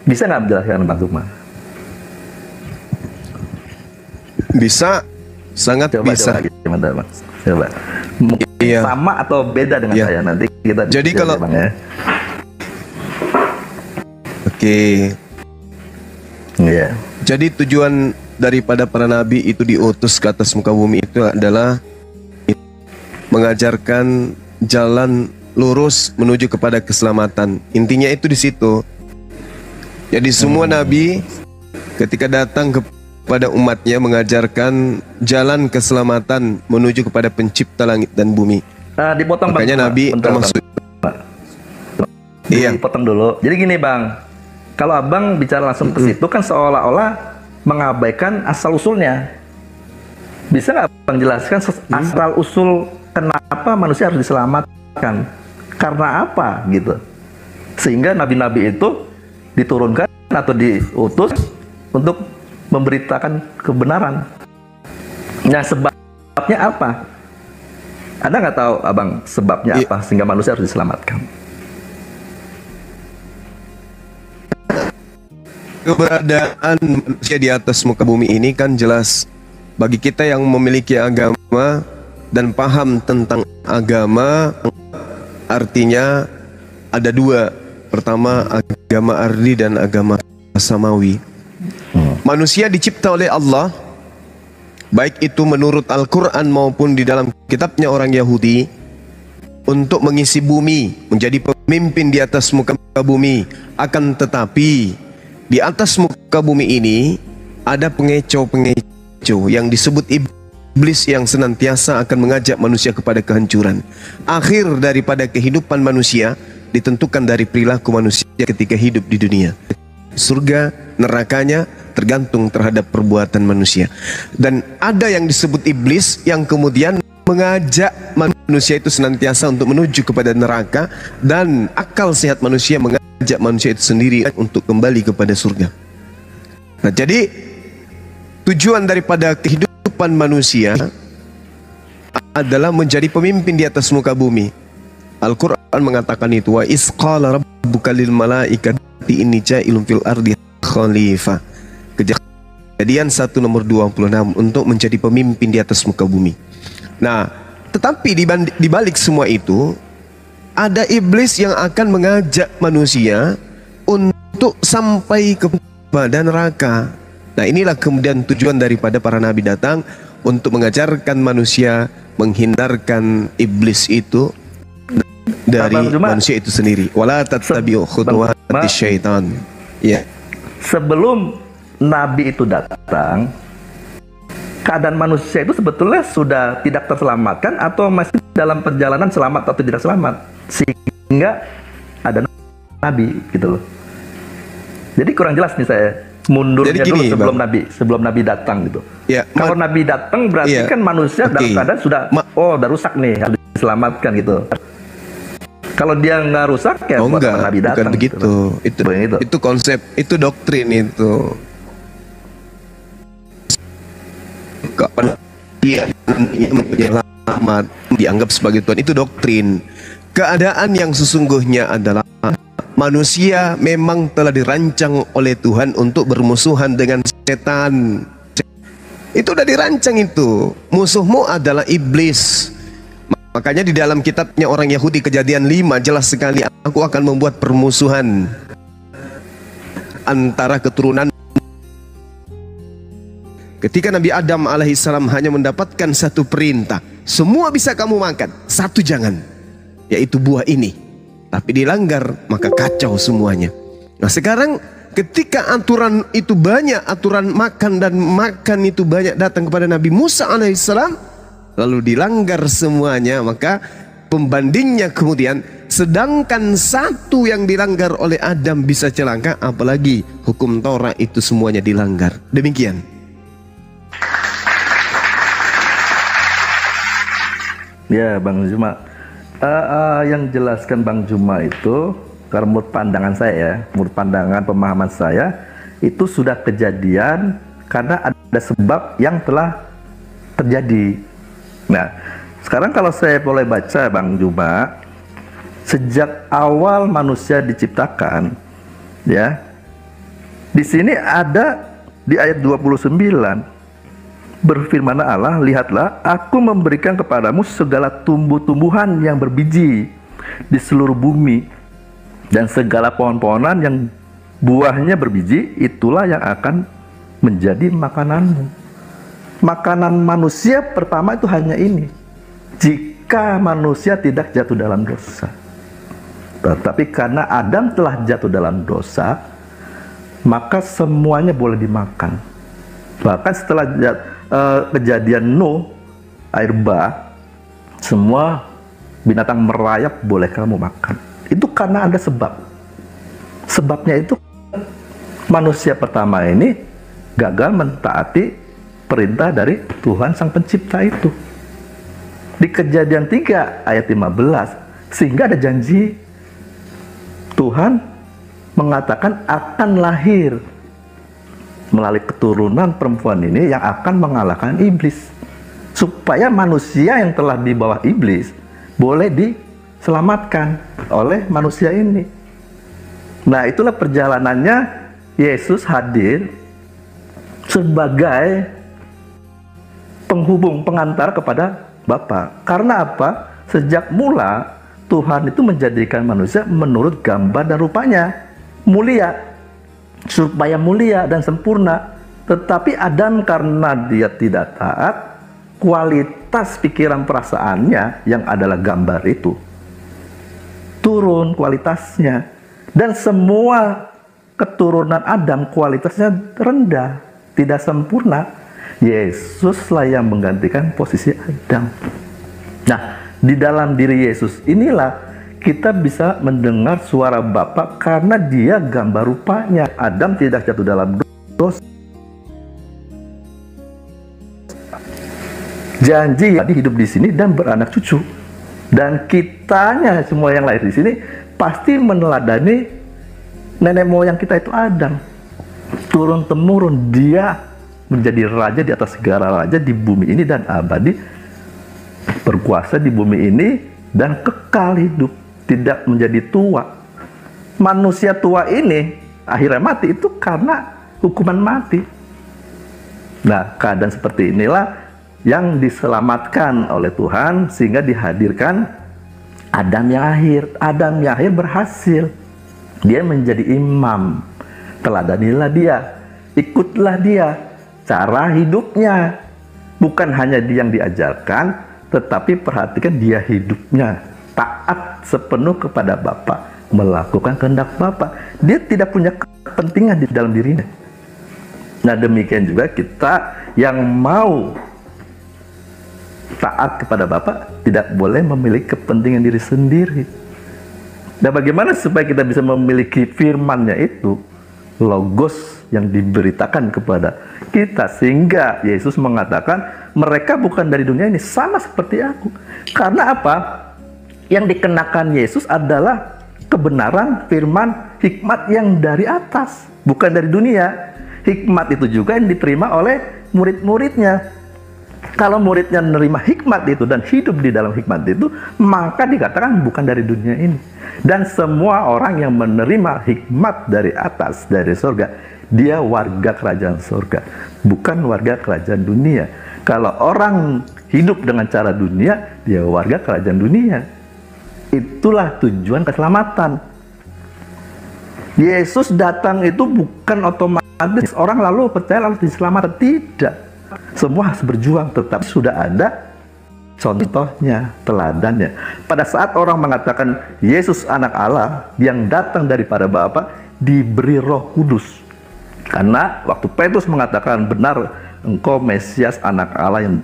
Bisa nggak menjelaskan Bang Zuma? Bisa, sangat Coba, bisa. coba gimana Bang? Coba. Mungkin Iya. sama atau beda dengan Iya. saya, nanti kita Jadi diskusi kalau- Bang ya. Oke. Iya. Jadi tujuan daripada para nabi itu diutus ke atas muka bumi itu adalah mengajarkan jalan lurus menuju kepada keselamatan. Intinya itu di situ. Jadi semua nabi ketika datang kepada umatnya mengajarkan jalan keselamatan menuju kepada pencipta langit dan bumi. Dipotong Makanya Bang. nabi Bentar, termasuk Bang. Iya. Dipotong dulu. Jadi gini Bang, kalau Abang bicara langsung ke situ kan seolah-olah mengabaikan asal usulnya. Bisa nggak Abang jelaskan asal usul kenapa manusia harus diselamatkan? Karena apa gitu? Sehingga nabi-nabi itu diturunkan atau diutus untuk memberitakan kebenaran. Nah, sebabnya apa? Ada nggak tahu Abang sebabnya apa sehingga manusia harus diselamatkan? Keberadaan manusia di atas muka bumi ini kan jelas bagi kita yang memiliki agama dan paham tentang agama. Artinya ada dua. Pertama agama ardi dan agama samawi. Manusia dicipta oleh Allah, baik itu menurut Al-Quran maupun di dalam kitabnya orang Yahudi, untuk mengisi bumi, menjadi pemimpin di atas muka bumi. Akan tetapi di atas muka bumi ini ada pengecoh-pengecoh yang disebut iblis yang senantiasa akan mengajak manusia kepada kehancuran. Akhir daripada kehidupan manusia ditentukan dari perilaku manusia ketika hidup di dunia. Surga, nerakanya tergantung terhadap perbuatan manusia. Dan ada yang disebut iblis yang kemudian mengajak manusia itu senantiasa untuk menuju kepada neraka, dan akal sehat manusia mengajak manusia itu sendiri untuk kembali kepada surga. Nah, jadi tujuan daripada kehidupan manusia adalah menjadi pemimpin di atas muka bumi. Al-Quran mengatakan itu, wa isqala rabbuka lil malaikati inni ja'ilun fil ardi khalifah. Kejadian 1 nomor 26, untuk menjadi pemimpin di atas muka bumi. Nah, tetapi di balik semua itu ada iblis yang akan mengajak manusia untuk sampai kepada neraka. Nah, inilah kemudian tujuan daripada para nabi datang, untuk mengajarkan manusia menghindarkan iblis itu dari manusia itu sendiri. Wala tattabi'u khutuwati syaitan. Ya. Sebelum nabi itu datang, keadaan manusia itu sebetulnya sudah tidak terselamatkan atau masih dalam perjalanan selamat atau tidak selamat, sehingga ada nabi gitu loh. Jadi kurang jelas nih saya, mundurnya dulu sebelum nabi datang gitu. Ya, kalau nabi datang berarti kan manusia dalam keadaan sudah udah rusak nih, harus diselamatkan gitu. Kalau dia nggak rusak ya enggak, nabi datang. Bukan begitu. Gitu. Itu konsep, itu doktrin itu. Kapan dia selamat dianggap sebagai Tuhan, itu doktrin. Keadaan yang sesungguhnya adalah manusia memang telah dirancang oleh Tuhan untuk bermusuhan dengan setan. Itu udah dirancang itu. Musuhmu adalah iblis. Makanya di dalam kitabnya orang Yahudi Kejadian 5 jelas sekali, aku akan membuat permusuhan antara keturunan. Ketika Nabi Adam alaihissalam hanya mendapatkan satu perintah, semua bisa kamu makan, satu jangan, yaitu buah ini. Tapi dilanggar, maka kacau semuanya. Nah sekarang ketika aturan itu banyak, aturan makan dan makan itu banyak datang kepada Nabi Musa alaihissalam, lalu dilanggar semuanya, maka pembandingnya kemudian, sedangkan satu yang dilanggar oleh Adam bisa celaka, apalagi hukum Torah itu semuanya dilanggar. Demikian. Ya Bang Zuma, yang jelaskan Bang Zuma itu, karena menurut pandangan saya ya, menurut pandangan pemahaman saya, itu sudah kejadian karena ada sebab yang telah terjadi. Nah, sekarang kalau saya boleh baca Bang Zuma, sejak awal manusia diciptakan, ya, Di sini ada di ayat 29, berfirman Allah, lihatlah aku memberikan kepadamu segala tumbuh-tumbuhan yang berbiji di seluruh bumi, dan segala pohon-pohonan yang buahnya berbiji, itulah yang akan menjadi makananmu. Makanan manusia pertama itu hanya ini, jika manusia tidak jatuh dalam dosa. Tetapi karena Adam telah jatuh dalam dosa, maka semuanya boleh dimakan. Bahkan setelah kejadian Nuh, air bah, semua binatang merayap boleh kamu makan. Itu karena ada sebab. Sebabnya itu manusia pertama ini gagal mentaati perintah dari Tuhan Sang Pencipta itu. Di Kejadian 3 ayat 15, sehingga ada janji Tuhan mengatakan akan lahir melalui keturunan perempuan ini yang akan mengalahkan iblis, supaya manusia yang telah di bawah iblis boleh diselamatkan oleh manusia ini. Nah, itulah perjalanannya Yesus hadir sebagai penghubung, pengantar kepada Bapa. Karena apa? Sejak mula Tuhan itu menjadikan manusia menurut gambar dan rupanya, mulia, supaya mulia dan sempurna. Tetapi Adam karena dia tidak taat, kualitas pikiran perasaannya yang adalah gambar itu turun kualitasnya, dan semua keturunan Adam kualitasnya rendah, tidak sempurna. Yesuslah yang menggantikan posisi Adam. Nah, di dalam diri Yesus inilah kita bisa mendengar suara Bapa karena dia gambar rupanya. Adam tidak jatuh dalam dosa. Janji hidup di sini dan beranak cucu. Dan kitanya semua yang lahir di sini pasti meneladani nenek moyang kita itu Adam. Turun temurun dia menjadi raja di atas segala raja di bumi ini dan abadi, berkuasa di bumi ini dan kekal hidup, tidak menjadi tua. Manusia tua ini akhirnya mati itu karena hukuman mati. Nah, keadaan seperti inilah yang diselamatkan oleh Tuhan sehingga dihadirkan Adam yang akhir. Adam yang akhir berhasil. Dia menjadi imam. Teladanilah dia, ikutlah dia. Cara hidupnya bukan hanya dia yang diajarkan, tetapi perhatikan dia hidupnya taat sepenuh kepada Bapa, melakukan kehendak Bapa. Dia tidak punya kepentingan di dalam dirinya. Nah, demikian juga kita yang mau taat kepada Bapa tidak boleh memiliki kepentingan diri sendiri. Dan bagaimana supaya kita bisa memiliki firman-Nya itu, logos yang diberitakan kepada kita, sehingga Yesus mengatakan mereka bukan dari dunia ini, sama seperti aku. Karena apa? Yang dikenakan Yesus adalah kebenaran, firman, hikmat yang dari atas, bukan dari dunia. Hikmat itu juga yang diterima oleh murid-muridnya. Kalau muridnya menerima hikmat itu dan hidup di dalam hikmat itu, maka dikatakan bukan dari dunia ini. Dan semua orang yang menerima hikmat dari atas, dari surga, dia warga kerajaan surga, bukan warga kerajaan dunia. Kalau orang hidup dengan cara dunia, dia warga kerajaan dunia. Itulah tujuan keselamatan. Yesus datang itu bukan otomatis orang lalu percaya lalu diselamatkan, tidak. Semua harus berjuang, tetapi sudah ada contohnya, teladannya. Pada saat orang mengatakan Yesus anak Allah yang datang daripada Bapa, diberi Roh Kudus. Karena waktu Petrus mengatakan, benar engkau Mesias anak Allah yang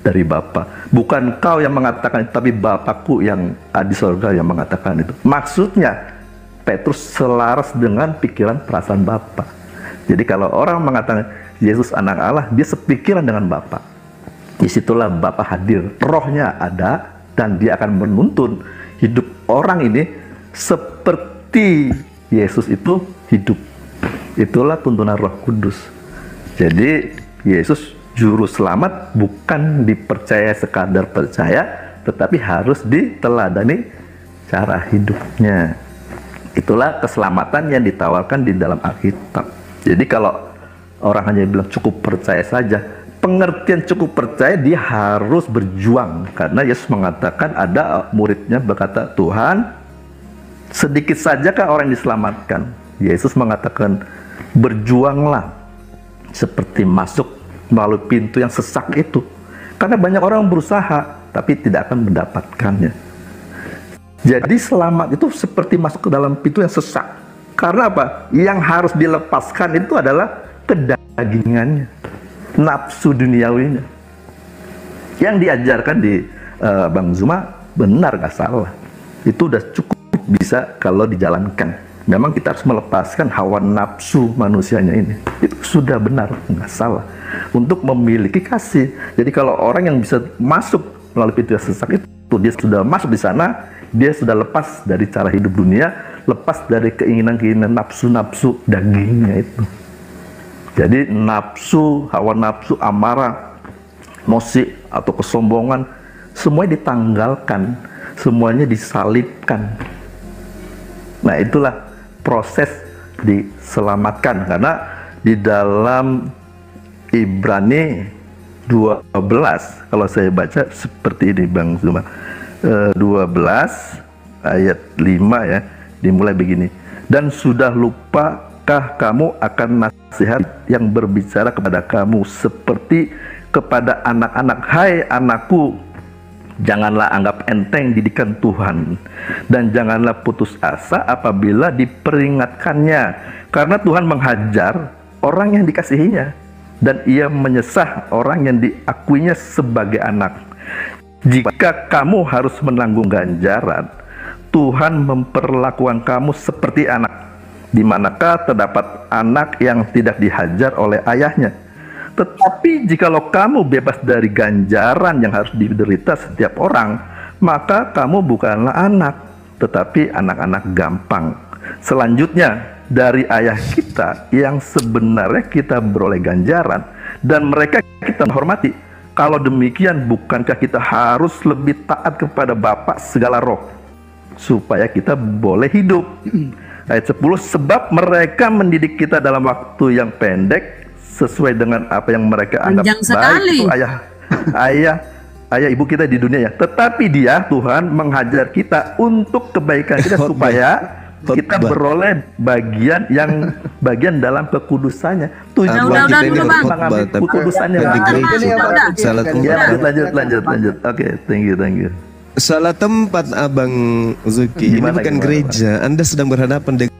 dari Bapa, bukan kau yang mengatakan, tapi Bapakku yang di surga yang mengatakan itu. Maksudnya Petrus selaras dengan pikiran perasaan Bapa. Jadi kalau orang mengatakan Yesus anak Allah, dia sepikiran dengan Bapa. Disitulah Bapa hadir, rohnya ada, dan dia akan menuntun hidup orang ini seperti Yesus itu hidup. Itulah tuntunan Roh Kudus. Jadi Yesus juru selamat bukan dipercaya sekadar percaya, tetapi harus diteladani cara hidupnya. Itulah keselamatan yang ditawarkan di dalam Alkitab. Jadi kalau orang hanya bilang cukup percaya saja, pengertian cukup percaya dia harus berjuang. Karena Yesus mengatakan, ada muridnya berkata, Tuhan, sedikit sajakah orang yang diselamatkan? Yesus mengatakan, berjuanglah seperti masuk melalui pintu yang sesak itu. Karena banyak orang berusaha, tapi tidak akan mendapatkannya. Jadi selamat itu seperti masuk ke dalam pintu yang sesak. Karena apa? Yang harus dilepaskan itu adalah kedagingannya, nafsu duniawinya. Yang diajarkan di Bang Zuma benar, gak salah. Itu udah cukup bisa kalau dijalankan. Memang kita harus melepaskan hawa nafsu manusianya ini. Itu sudah benar, nggak salah. Untuk memiliki kasih. Jadi kalau orang yang bisa masuk melalui pintu yang sesak itu, dia sudah masuk di sana, dia sudah lepas dari cara hidup dunia, lepas dari keinginan-keinginan nafsu-nafsu dagingnya itu. Jadi nafsu, hawa nafsu, amarah, emosi atau kesombongan, semuanya ditanggalkan, semuanya disalibkan. Nah, itulah proses diselamatkan. Karena di dalam Ibrani 12, kalau saya baca seperti ini Bang Zuma, 12 ayat 5 ya, dimulai begini. Dan sudah lupakah kamu akan nasihat yang berbicara kepada kamu seperti kepada anak-anak? Hai anakku, janganlah anggap enteng didikan Tuhan, dan janganlah putus asa apabila diperingatkannya, karena Tuhan menghajar orang yang dikasihinya, dan ia menyesah orang yang diakuinya sebagai anak. Jika kamu harus menanggung ganjaran, Tuhan memperlakukan kamu seperti anak. Di manakah terdapat anak yang tidak dihajar oleh ayahnya? Tetapi jikalau kamu bebas dari ganjaran yang harus diderita setiap orang, maka kamu bukanlah anak, tetapi anak-anak gampang. Selanjutnya, dari ayah kita yang sebenarnya kita beroleh ganjaran, dan mereka kita hormati. Kalau demikian, bukankah kita harus lebih taat kepada Bapa segala roh, supaya kita boleh hidup? Ayat 10, sebab mereka mendidik kita dalam waktu yang pendek, sesuai dengan apa yang mereka anggap baik. Itu ayah ibu kita di dunia ya. Tetapi dia, Tuhan, menghajar kita untuk kebaikan kita, supaya kita beroleh bagian dalam kekudusannya. Tujuan kita ini mengambil kekudusannya. Lanjut. Oke, thank you. Salah tempat Abang Zulki. Ini bukan gereja. Anda sedang berhadapan dengan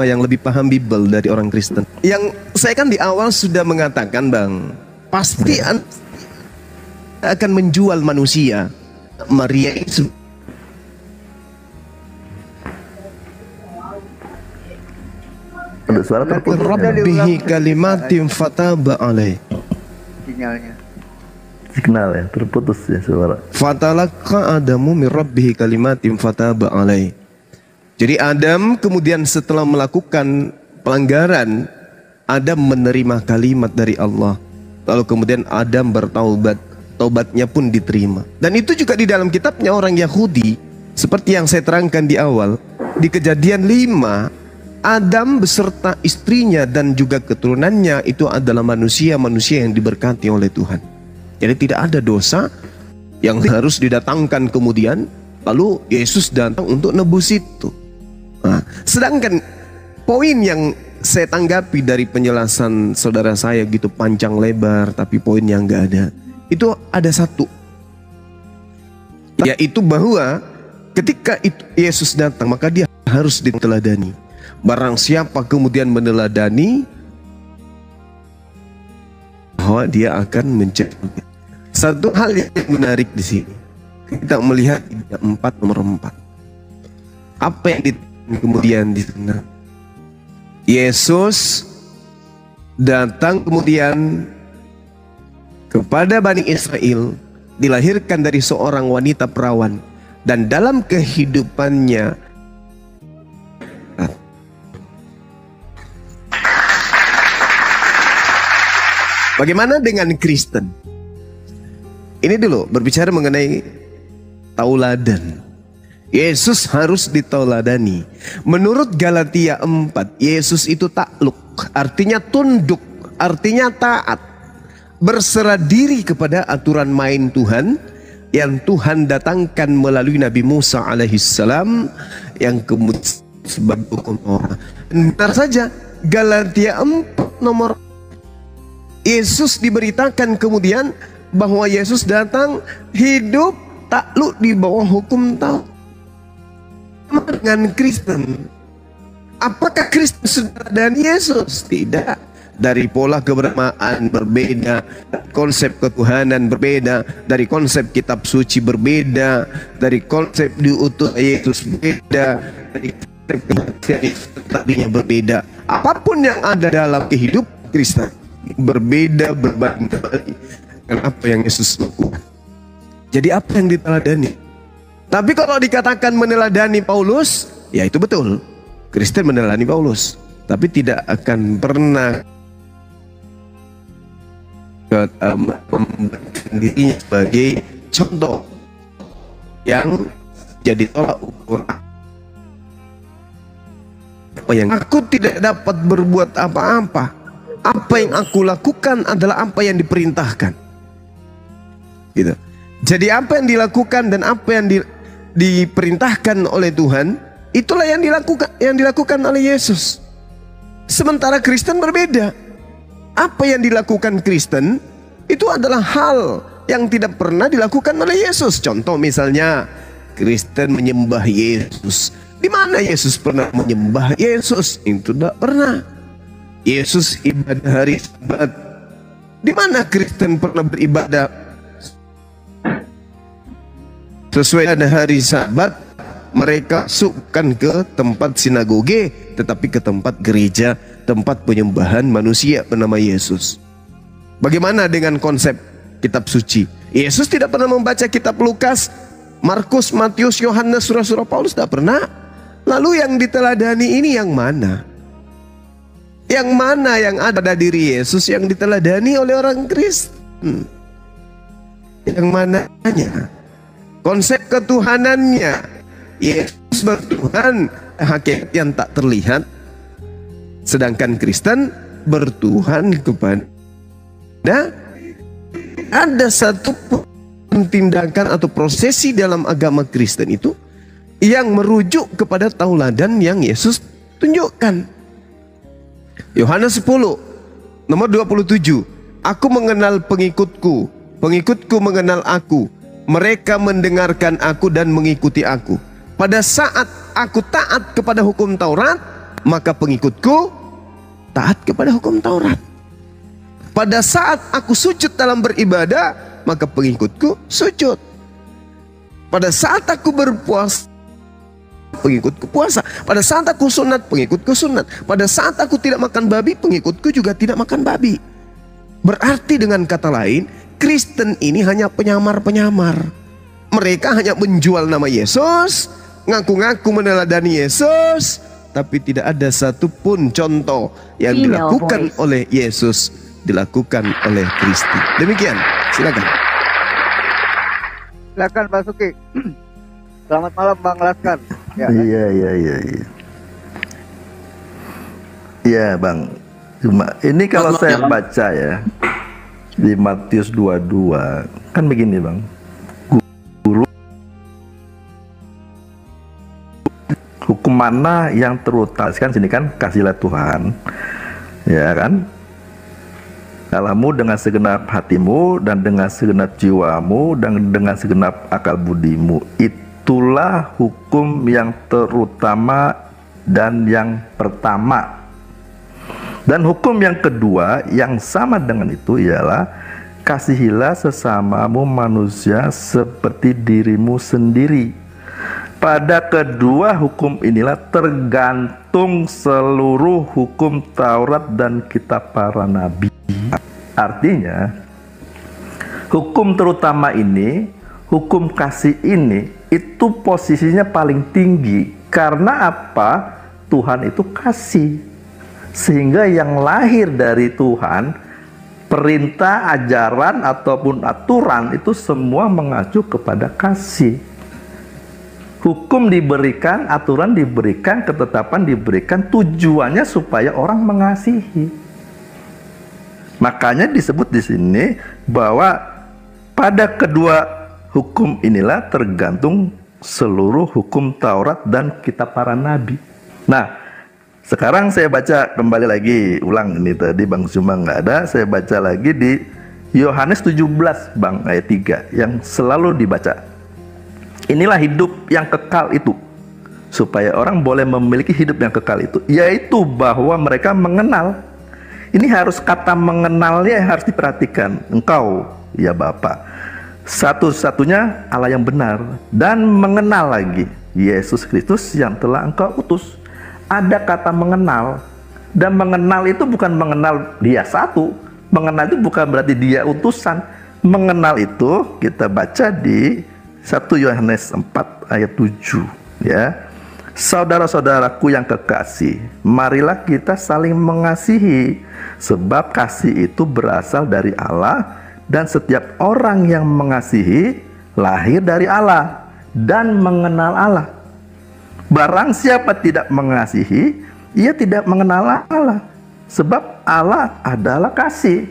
yang lebih paham Bible dari orang Kristen. Yang saya kan di awal sudah mengatakan, Bang, pasti Anda akan menjual manusia. Maria itu ada suara terputus. Rabbihi kalimatin fataba alaih. Signal ya, terputus ya suara. Fatalaqqa Adamu min rabbihi kalimatin fataba alaih. Jadi Adam kemudian setelah melakukan pelanggaran, Adam menerima kalimat dari Allah. Lalu kemudian Adam bertaubat, taubatnya pun diterima. Dan itu juga di dalam kitabnya orang Yahudi, seperti yang saya terangkan di awal, di Kejadian 5, Adam beserta istrinya dan juga keturunannya itu adalah manusia-manusia yang diberkati oleh Tuhan. Jadi tidak ada dosa yang harus didatangkan kemudian lalu Yesus datang untuk nebus itu. Nah, sedangkan poin yang saya tanggapi dari penjelasan saudara saya gitu panjang lebar, tapi poin yang nggak ada itu ada satu, yaitu bahwa ketika itu Yesus datang maka dia harus diteladani. Barang siapa kemudian meneladani, bahwa dia akan menjadi. Satu hal yang menarik di sini, kita melihat 4 nomor 4. Apa yang kemudian di sana? Yesus datang kemudian kepada Bani Israel, dilahirkan dari seorang wanita perawan, dan dalam kehidupannya bagaimana dengan Kristen? Ini dulu berbicara mengenai tauladan. Yesus harus diteladani. Menurut Galatia 4, Yesus itu takluk, artinya tunduk, artinya taat, berserah diri kepada aturan main Tuhan yang Tuhan datangkan melalui Nabi Musa alaihissalam, yang kemudian sebagai hukum Taurat. Benar saja, Galatia 4 nomor, Yesus diberitakan kemudian bahwa Yesus datang hidup takluk di bawah hukum Taurat. Dengan Kristen, apakah Kristen sudah dan Yesus? Tidak. Dari pola kebersamaan berbeda, konsep ketuhanan berbeda, dari konsep kitab suci berbeda, dari konsep diutus Yesus berbeda, dari konsep tadinya berbeda. Apapun yang ada dalam kehidupan Kristen berbeda, berbanding terbalik dengan apa yang Yesus lakukan. Jadi apa yang diteladani? Tapi kalau dikatakan meneladani Paulus, ya itu betul. Kristen meneladani Paulus, tapi tidak akan pernah memberikan dirinya sebagai contoh yang jadi tolak ukur. Apa yang aku tidak dapat berbuat apa-apa, apa yang aku lakukan adalah apa yang diperintahkan. Gitu. Jadi apa yang dilakukan dan apa yang diperintahkan oleh Tuhan, itulah yang dilakukan oleh Yesus. Sementara Kristen berbeda. Apa yang dilakukan Kristen itu adalah hal yang tidak pernah dilakukan oleh Yesus. Contoh misalnya, Kristen menyembah Yesus. Di mana Yesus pernah menyembah Yesus? Itu tidak pernah. Yesus ibadah hari Sabat. Di mana Kristen pernah beribadah sesuai ada hari Sabat? Mereka sukan ke tempat sinagoge, tetapi ke tempat gereja, tempat penyembahan manusia bernama Yesus. Bagaimana dengan konsep kitab suci? Yesus tidak pernah membaca kitab Lukas, Markus, Matius, Yohanes, surah-surah Paulus, tidak pernah. Lalu yang diteladani ini yang mana? Yang mana yang ada pada diri Yesus yang diteladani oleh orang Kristen? Yang mananya? Konsep ketuhanannya. Yesus bertuhan, hakikat yang tak terlihat. Sedangkan Kristen bertuhan kepada ada satu tindakan atau prosesi dalam agama Kristen itu yang merujuk kepada tauladan yang Yesus tunjukkan. Yohanes 10 nomor 27, aku mengenal pengikutku, pengikutku mengenal aku, mereka mendengarkan aku dan mengikuti aku. Pada saat aku taat kepada hukum Taurat, maka pengikutku taat kepada hukum Taurat. Pada saat aku sujud dalam beribadah, maka pengikutku sujud. Pada saat aku berpuasa, pengikutku puasa. Pada saat aku sunat, pengikutku sunat. Pada saat aku tidak makan babi, pengikutku juga tidak makan babi. Berarti dengan kata lain, Kristen ini hanya penyamar-penyamar. Mereka hanya menjual nama Yesus, ngaku-ngaku meneladani Yesus, tapi tidak ada satupun contoh yang dilakukan oleh Yesus dilakukan oleh Kristi. Demikian, silakan. Silakan Pak Suki. Selamat malam Bang Laskan. Ya, Iya Bang. Cuma ini kalau saya baca ya di Matius 22 kan begini Bang. Hukum mana yang terutama kan sini kan kasihlah Tuhan, ya kan, Allahmu dengan segenap hatimu dan dengan segenap jiwamu dan dengan segenap akal budimu. Itulah hukum yang terutama dan yang pertama. Dan hukum yang kedua yang sama dengan itu ialah kasihilah sesamamu manusia seperti dirimu sendiri. Pada kedua hukum inilah tergantung seluruh hukum Taurat dan kitab para nabi. Artinya, hukum terutama ini, hukum kasih ini, itu posisinya paling tinggi. Karena apa? Tuhan itu kasih. Sehingga yang lahir dari Tuhan, perintah, ajaran, ataupun aturan, itu semua mengacu kepada kasih. Hukum diberikan, aturan diberikan, ketetapan diberikan, tujuannya supaya orang mengasihi. Makanya disebut di sini bahwa pada kedua hukum inilah tergantung seluruh hukum Taurat dan kitab para nabi. Nah, sekarang saya baca kembali lagi, ulang ini tadi Bang Zuma nggak ada, saya baca lagi di Yohanes 17 Bang, ayat 3 yang selalu dibaca. Inilah hidup yang kekal itu, supaya orang boleh memiliki hidup yang kekal itu, yaitu bahwa mereka mengenal. Ini harus kata mengenalnya yang harus diperhatikan. Engkau, ya Bapa, satu-satunya Allah yang benar, dan mengenal lagi Yesus Kristus yang telah engkau utus. Ada kata mengenal, dan mengenal itu bukan mengenal dia satu. Mengenal itu bukan berarti dia utusan. Mengenal itu kita baca di 1 Yohanes 4 ayat 7 ya. Saudara-saudaraku yang kekasih, marilah kita saling mengasihi, sebab kasih itu berasal dari Allah, dan setiap orang yang mengasihi lahir dari Allah dan mengenal Allah. Barang siapa tidak mengasihi, ia tidak mengenal Allah, sebab Allah adalah kasih.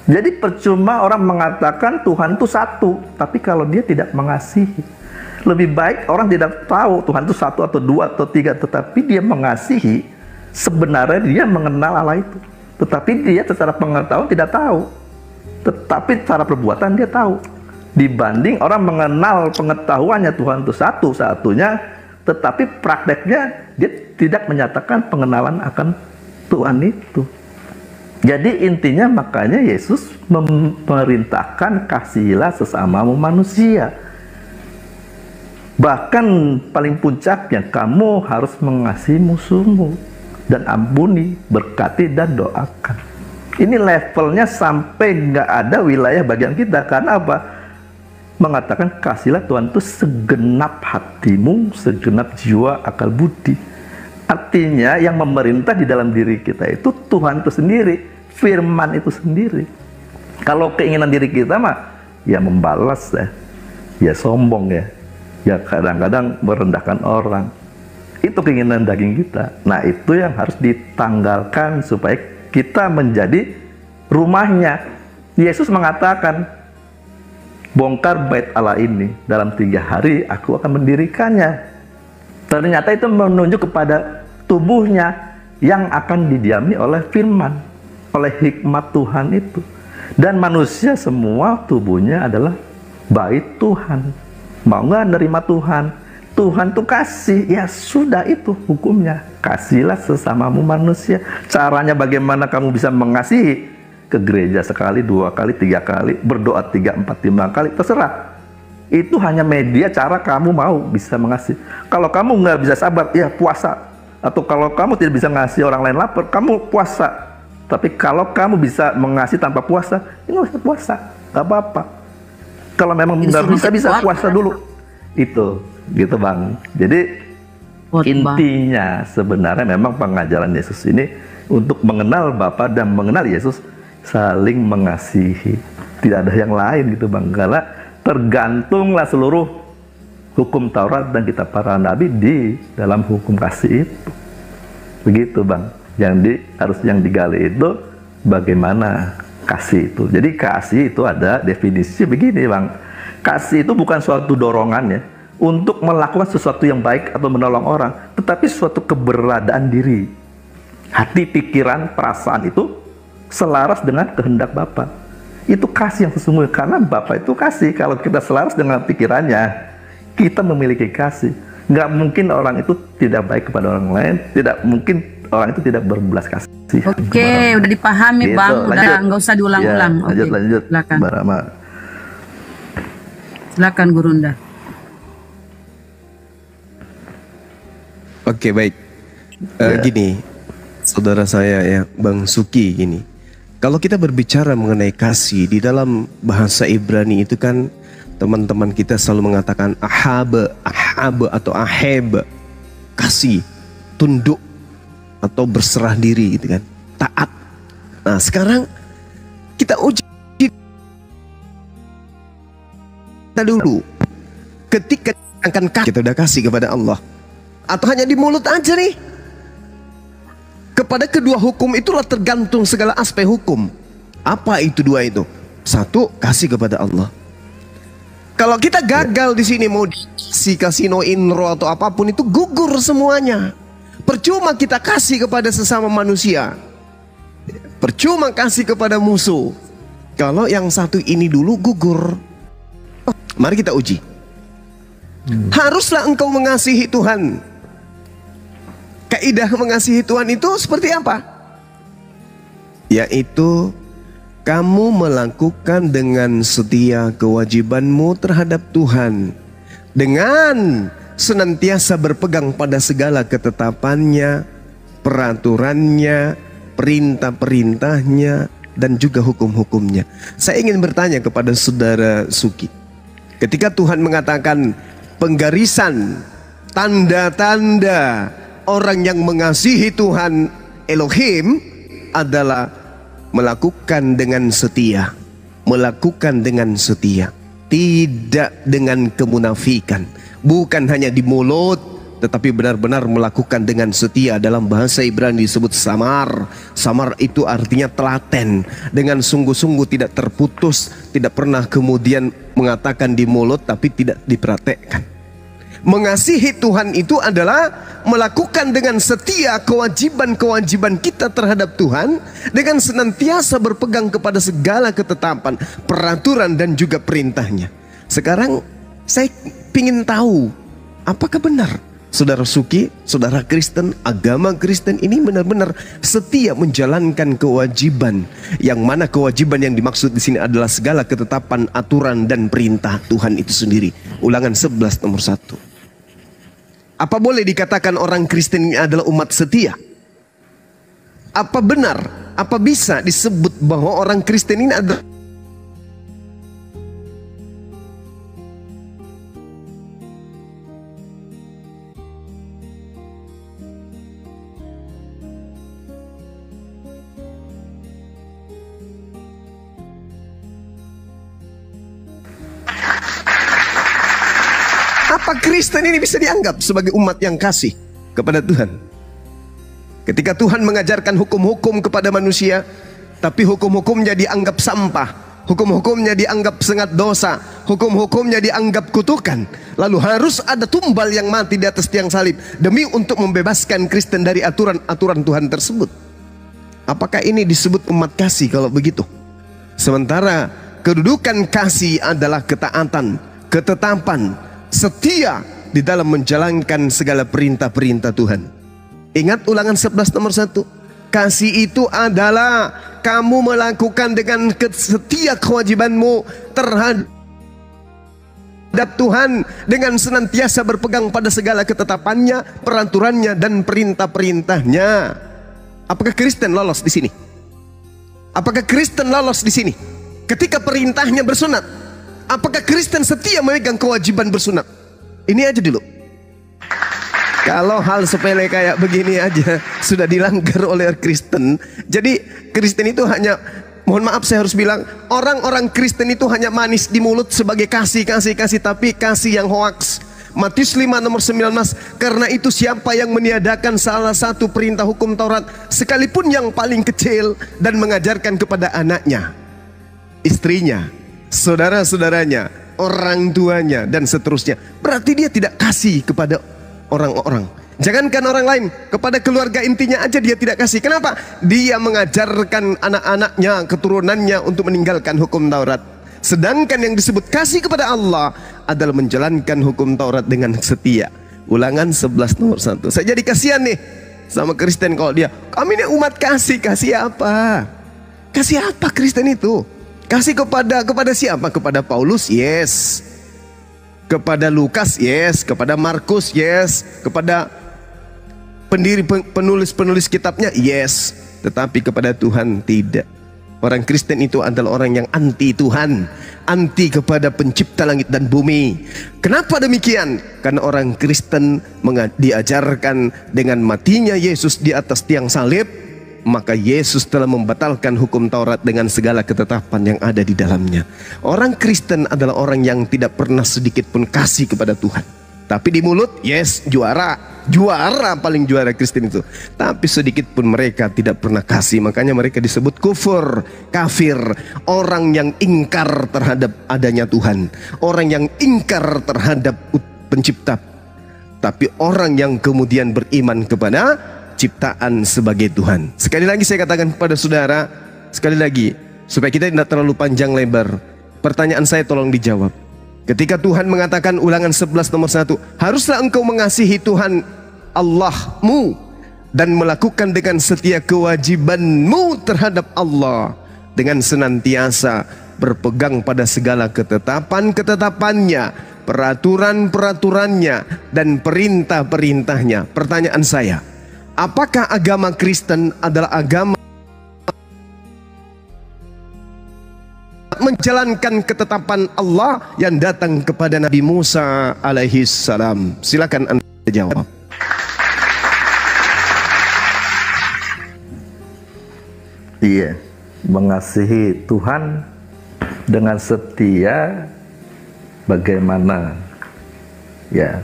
Jadi percuma orang mengatakan Tuhan itu satu, tapi kalau dia tidak mengasihi. Lebih baik orang tidak tahu Tuhan itu satu atau dua atau tiga, tetapi dia mengasihi. Sebenarnya dia mengenal Allah itu, tetapi dia secara pengetahuan tidak tahu, tetapi secara perbuatan dia tahu. Dibanding orang mengenal pengetahuannya Tuhan itu satu-satunya, tetapi prakteknya dia tidak menyatakan pengenalan akan Tuhan itu. Jadi intinya makanya Yesus memerintahkan kasihilah sesamamu manusia. Bahkan paling puncaknya kamu harus mengasihi musuhmu dan ampuni, berkati dan doakan. Ini levelnya sampai nggak ada wilayah bagian kita. Karena apa? Mengatakan kasihlah Tuhan itu segenap hatimu, segenap jiwa, akal budi. Artinya yang memerintah di dalam diri kita itu Tuhan itu sendiri, firman itu sendiri. Kalau keinginan diri kita mah ya membalas ya sombong ya kadang-kadang merendahkan orang. Itu keinginan daging kita. Nah itu yang harus ditanggalkan supaya kita menjadi rumahnya. Yesus mengatakan, bongkar bait Allah ini, dalam 3 hari aku akan mendirikannya. Ternyata itu menunjuk kepada tubuhnya yang akan didiami oleh firman, oleh hikmat Tuhan itu. Dan manusia semua tubuhnya adalah bait Tuhan. Mau nggak nerima Tuhan? Tuhan tuh kasih, ya sudah itu hukumnya. Kasihlah sesamamu manusia. Caranya bagaimana kamu bisa mengasihi? Ke gereja sekali, 2 kali, 3 kali, berdoa 3, 4, 5 kali, terserah. Itu hanya media cara kamu mau bisa mengasihi. Kalau kamu nggak bisa sabar, ya puasa. Atau kalau kamu tidak bisa ngasih orang lain lapar, kamu puasa. Tapi kalau kamu bisa mengasihi tanpa puasa, ya nggak usah puasa, nggak apa-apa. Kalau memang nggak bisa puasa dulu. Itu, gitu Bang. Jadi intinya sebenarnya memang pengajaran Yesus ini untuk mengenal Bapa dan mengenal Yesus, saling mengasihi. Tidak ada yang lain gitu Bang. Karena tergantunglah seluruh hukum Taurat dan kitab para nabi di dalam hukum kasih itu. Begitu Bang. Yang digali itu bagaimana kasih itu. Jadi kasih itu ada definisi begini Bang. Kasih itu bukan suatu dorongan ya untuk melakukan sesuatu yang baik atau menolong orang, tetapi suatu keberadaan diri. Hati, pikiran, perasaan itu selaras dengan kehendak Bapa. Itu kasih yang sesungguhnya, karena Bapa itu kasih. Kalau kita selaras dengan pikirannya, kita memiliki kasih. Nggak mungkin orang itu tidak baik kepada orang lain, tidak mungkin orang itu tidak berbelas kasih. Oke, udah dipahami gitu, Bang, udah nggak usah diulang-ulang. Ya, lanjut, silakan. Barama. Silakan Gurunda. Oke, baik. Gini, saudara saya ya, Bang Suki, gini. Kalau kita berbicara mengenai kasih di dalam bahasa Ibrani itu kan teman-teman kita selalu mengatakan ahab atau aheb, kasih, tunduk atau berserah diri gitu kan, taat. Nah sekarang kita uji kita dulu, ketika akan kita udah kasih kepada Allah? Atau hanya di mulut aja nih? Kepada kedua hukum itulah tergantung segala aspek hukum. Apa itu dua itu? Satu, kasih kepada Allah. Kalau kita gagal di sini, mau si kasino inro atau apapun itu gugur semuanya. Percuma kita kasih kepada sesama manusia, percuma kasih kepada musuh. Kalau yang satu ini dulu gugur. Mari kita uji. Haruslah engkau mengasihi Tuhan. Kaidah mengasihi Tuhan itu seperti apa? Yaitu kamu melakukan dengan setia kewajibanmu terhadap Tuhan, dengan senantiasa berpegang pada segala ketetapannya, peraturannya, perintah-perintahnya, dan juga hukum-hukumnya. Saya ingin bertanya kepada saudara Suki, ketika Tuhan mengatakan penggarisan, tanda-tanda orang yang mengasihi Tuhan Elohim adalah melakukan dengan setia, melakukan dengan setia, tidak dengan kemunafikan, bukan hanya di mulut, tetapi benar-benar melakukan dengan setia. Dalam bahasa Ibrani disebut samar. Samar itu artinya telaten, dengan sungguh-sungguh tidak terputus, tidak pernah kemudian mengatakan di mulut tapi tidak dipraktekkan. Mengasihi Tuhan itu adalah melakukan dengan setia kewajiban-kewajiban kita terhadap Tuhan, dengan senantiasa berpegang kepada segala ketetapan, peraturan, dan juga perintahnya. Sekarang saya ingin tahu, apakah benar saudara Suki, saudara Kristen, agama Kristen ini benar-benar setia menjalankan kewajiban, yang mana kewajiban yang dimaksud di sini adalah segala ketetapan, aturan, dan perintah Tuhan itu sendiri. Ulangan 11 nomor 1. Apa boleh dikatakan orang Kristen ini adalah umat setia? Apa benar, apa bisa disebut bahwa orang Kristen ini adalah Kristen ini bisa dianggap sebagai umat yang kasih kepada Tuhan? Ketika Tuhan mengajarkan hukum-hukum kepada manusia, tapi hukum-hukumnya dianggap sampah, hukum-hukumnya dianggap sengat dosa, hukum-hukumnya dianggap kutukan, lalu harus ada tumbal yang mati di atas tiang salib demi untuk membebaskan Kristen dari aturan-aturan Tuhan tersebut. Apakah ini disebut umat kasih kalau begitu? Sementara kedudukan kasih adalah ketaatan, ketetapan, setia di dalam menjalankan segala perintah-perintah Tuhan. Ingat Ulangan 11 nomor 1. Kasih itu adalah kamu melakukan dengan setia kewajibanmu terhadap Tuhan, dengan senantiasa berpegang pada segala ketetapannya, peraturannya, dan perintah-perintahnya. Apakah Kristen lolos di sini? Apakah Kristen lolos di sini? Ketika perintahnya bersunat, apakah Kristen setia memegang kewajiban bersunat? Ini aja dulu. Kalau hal sepele kayak begini aja sudah dilanggar oleh Kristen. Jadi Kristen itu hanya, mohon maaf saya harus bilang, orang-orang Kristen itu hanya manis di mulut sebagai kasih, tapi kasih yang hoaks. Matius 5 nomor 19, karena itu siapa yang meniadakan salah satu perintah hukum Taurat, sekalipun yang paling kecil, dan mengajarkan kepada anaknya, istrinya, saudara-saudaranya, orang tuanya, dan seterusnya, berarti dia tidak kasih kepada orang-orang. Jangankan orang lain, kepada keluarga intinya aja dia tidak kasih. Kenapa? Dia mengajarkan anak-anaknya, keturunannya untuk meninggalkan hukum Taurat. Sedangkan yang disebut kasih kepada Allah adalah menjalankan hukum Taurat dengan setia. Ulangan 11 nomor 1. Saya jadi kasihan nih sama Kristen kalau dia, kami ini umat kasih. Kasih apa? Kasih apa Kristen itu? Kasih kepada siapa? Kepada Paulus? Yes. Kepada Lukas? Yes. Kepada Markus? Yes. Kepada penulis kitabnya? Yes. Tetapi kepada Tuhan tidak. Orang Kristen itu adalah orang yang anti Tuhan, anti kepada pencipta langit dan bumi. Kenapa demikian? Karena orang Kristen diajarkan dengan matinya Yesus di atas tiang salib, maka Yesus telah membatalkan hukum Taurat dengan segala ketetapan yang ada di dalamnya. Orang Kristen adalah orang yang tidak pernah sedikit pun kasih kepada Tuhan. Tapi di mulut, yes, juara paling juara Kristen itu. Tapi sedikit pun mereka tidak pernah kasih. Makanya mereka disebut kufur, kafir. Orang yang ingkar terhadap adanya Tuhan, orang yang ingkar terhadap pencipta. Tapi orang yang kemudian beriman kepada ciptaan sebagai Tuhan. Sekali lagi saya katakan kepada saudara, sekali lagi, supaya kita tidak terlalu panjang lebar, pertanyaan saya tolong dijawab. Ketika Tuhan mengatakan Ulangan 11 nomor 1, haruslah engkau mengasihi Tuhan Allahmu dan melakukan dengan setia kewajibanmu terhadap Allah, dengan senantiasa berpegang pada segala ketetapan-ketetapannya, peraturan-peraturannya, dan perintah-perintahnya. Pertanyaan saya, apakah agama Kristen adalah agama menjalankan ketetapan Allah yang datang kepada Nabi Musa alaihi salam? Silakan Anda jawab. Iya, mengasihi Tuhan dengan setia bagaimana? Ya.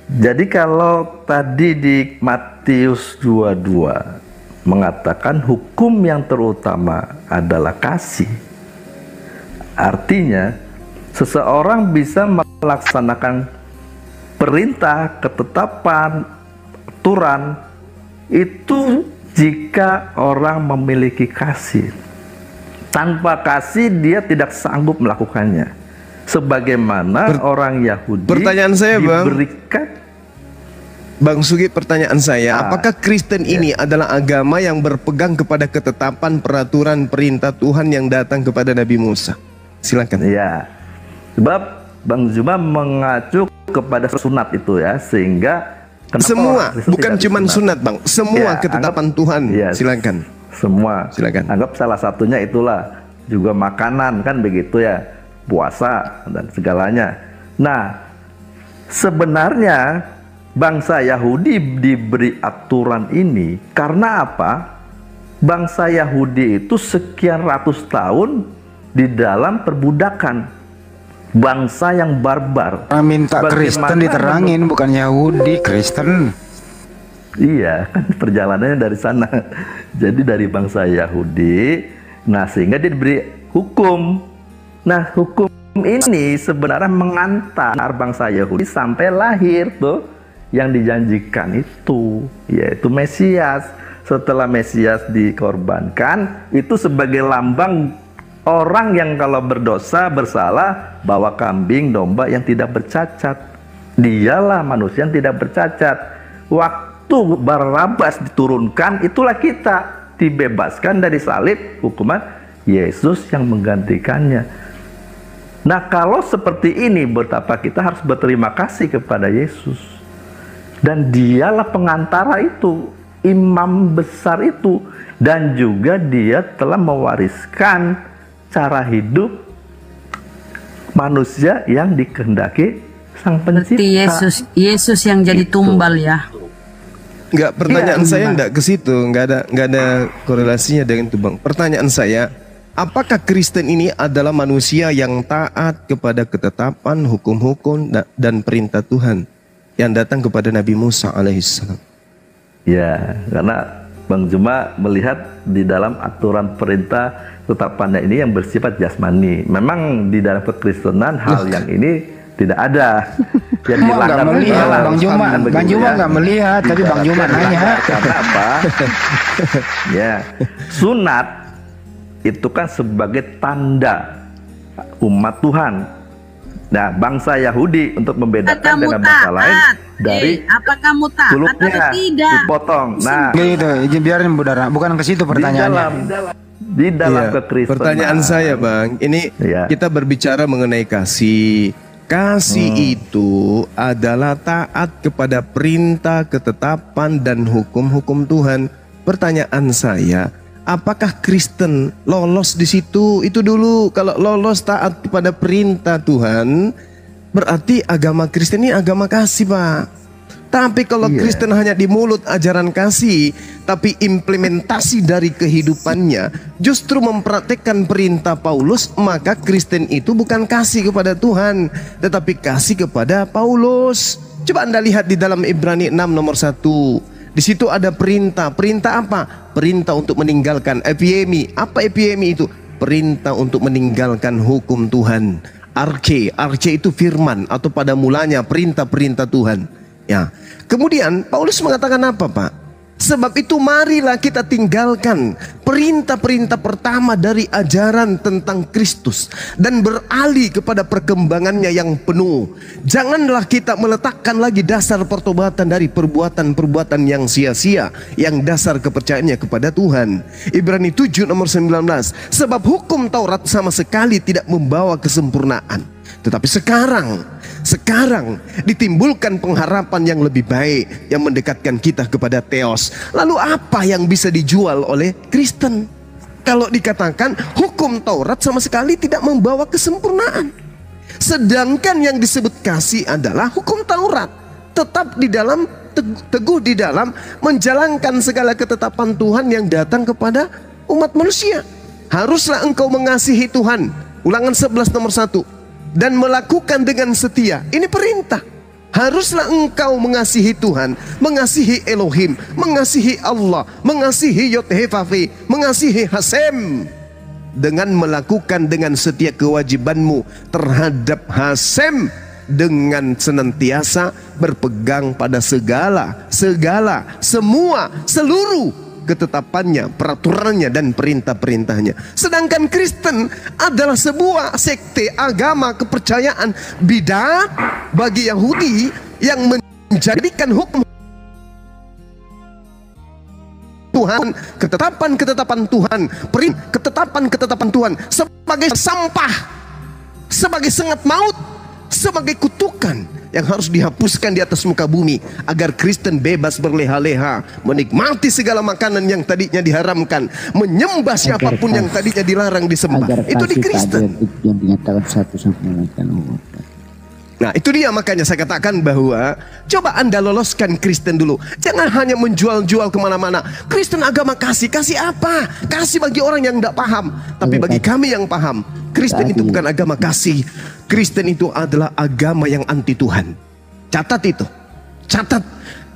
Jadi kalau tadi di Matius 22 mengatakan hukum yang terutama adalah kasih. Artinya seseorang bisa melaksanakan perintah, ketetapan, aturan itu jika orang memiliki kasih. Tanpa kasih dia tidak sanggup melakukannya. Sebagaimana orang Yahudi pertanyaan saya, diberikan. Bang Sugi, pertanyaan saya, apakah Kristen ini adalah agama yang berpegang kepada ketetapan, peraturan, perintah Tuhan yang datang kepada Nabi Musa? Silakan. Ya, sebab Bang Zuma mengacu kepada sunat itu ya, sehingga semua, bukan cuma sunat Bang, semua ya, ketetapan Tuhan. Ya, silakan. Semua. Silakan. Anggap salah satunya itulah juga makanan kan begitu ya, puasa dan segalanya. Nah, sebenarnya bangsa Yahudi diberi aturan ini karena apa? Bangsa Yahudi itu sekian ratus tahun di dalam perbudakan, bangsa yang barbar. Minta Kristen diterangin, bukan Yahudi, Kristen. Iya, kan perjalanannya dari sana. Jadi dari bangsa Yahudi, nah sehingga dia diberi hukum. Nah, hukum ini sebenarnya mengantar bangsa Yahudi sampai lahir tuh yang dijanjikan itu, yaitu Mesias. Setelah Mesias dikorbankan, itu sebagai lambang orang yang kalau berdosa, bersalah, bawa kambing, domba yang tidak bercacat. Dialah manusia yang tidak bercacat. Waktu Barabas diturunkan, itulah kita dibebaskan dari salib, hukuman Yesus yang menggantikannya. Nah, kalau seperti ini, betapa kita harus berterima kasih kepada Yesus. Dan dialah pengantara itu, imam besar itu, dan juga dia telah mewariskan cara hidup manusia yang dikehendaki Sang Pencipta. Berarti Yesus yang jadi tumbal ya. Enggak, pertanyaan saya enggak ke situ, enggak ada korelasinya dengan itu Bang. Pertanyaan saya, apakah Kristen ini adalah manusia yang taat kepada ketetapan, hukum-hukum dan perintah Tuhan yang datang kepada Nabi Musa alaihissalam? Ya, karena Bang Juma melihat di dalam aturan perintah ketetapannya ini yang bersifat jasmani. Memang di dalam kekristenan hal yang ini tidak ada. Yang dilanggar melihat Bang Juma, Bang Juma nggak melihat, tapi Bang Juma nanya. Karena apa? Ya, sunat itu kan sebagai tanda umat Tuhan. Nah, bangsa Yahudi untuk membedakan dengan bangsa lain dari apa kamu taat kulitnya atau tidak dipotong. Nah, gitu, biarin Budara, bukan ke situ pertanyaannya. Di dalam kekristenan. Pertanyaan saya Bang, ini kita berbicara mengenai kasih. Kasih itu adalah taat kepada perintah, ketetapan, dan hukum-hukum Tuhan. Pertanyaan saya, apakah Kristen lolos di situ? Itu dulu. Kalau lolos taat kepada perintah Tuhan, berarti agama Kristen ini agama kasih Pak. Tapi kalau Kristen hanya di mulut ajaran kasih, tapi implementasi dari kehidupannya justru mempraktekkan perintah Paulus, maka Kristen itu bukan kasih kepada Tuhan, tetapi kasih kepada Paulus. Coba Anda lihat di dalam Ibrani 6 nomor 1. Di situ ada perintah. Perintah apa? Perintah untuk meninggalkan epiemi. Apa epiemi itu? Perintah untuk meninggalkan hukum Tuhan. Arche itu firman, atau pada mulanya perintah-perintah Tuhan. Ya. Kemudian Paulus mengatakan apa, Pak? Sebab itu marilah kita tinggalkan perintah-perintah pertama dari ajaran tentang Kristus dan beralih kepada perkembangannya yang penuh. Janganlah kita meletakkan lagi dasar pertobatan dari perbuatan-perbuatan yang sia-sia, yang dasar kepercayaannya kepada Tuhan. Ibrani 7 nomor 19. Sebab hukum Taurat sama sekali tidak membawa kesempurnaan. Tetapi sekarang ditimbulkan pengharapan yang lebih baik, yang mendekatkan kita kepada Theos. Lalu apa yang bisa dijual oleh Kristen? Kalau dikatakan hukum Taurat sama sekali tidak membawa kesempurnaan, sedangkan yang disebut kasih adalah hukum Taurat tetap di dalam teguh di dalam menjalankan segala ketetapan Tuhan yang datang kepada umat manusia. Haruslah engkau mengasihi Tuhan. Ulangan 11 nomor 1. Dan melakukan dengan setia. Ini perintah. Haruslah engkau mengasihi Tuhan, mengasihi Elohim, mengasihi Allah, mengasihi Yod-Heh-Vav-He, mengasihi Hasem, dengan melakukan dengan setia kewajibanmu terhadap Hasem, dengan senantiasa berpegang pada seluruh ketetapannya, peraturannya, dan perintah-perintahnya. Sedangkan Kristen adalah sebuah sekte agama kepercayaan bidat bagi Yahudi yang menjadikan hukum Tuhan, ketetapan-ketetapan Tuhan, ketetapan-ketetapan Tuhan sebagai sampah, sebagai sengat maut, sebagai kutukan yang harus dihapuskan di atas muka bumi, agar Kristen bebas berleha-leha, menikmati segala makanan yang tadinya diharamkan, menyembah siapapun yang tadinya dilarang disembah. Itu di Kristen. Yang dinyatakan satu sama lain. Nah, itu dia, makanya saya katakan bahwa coba Anda loloskan Kristen dulu. Jangan hanya menjual-jual kemana-mana. Kristen agama kasih. Kasih apa? Kasih bagi orang yang tidak paham. Tapi bagi kami yang paham, Kristen itu bukan agama kasih. Kristen itu adalah agama yang anti Tuhan. Catat itu. Catat.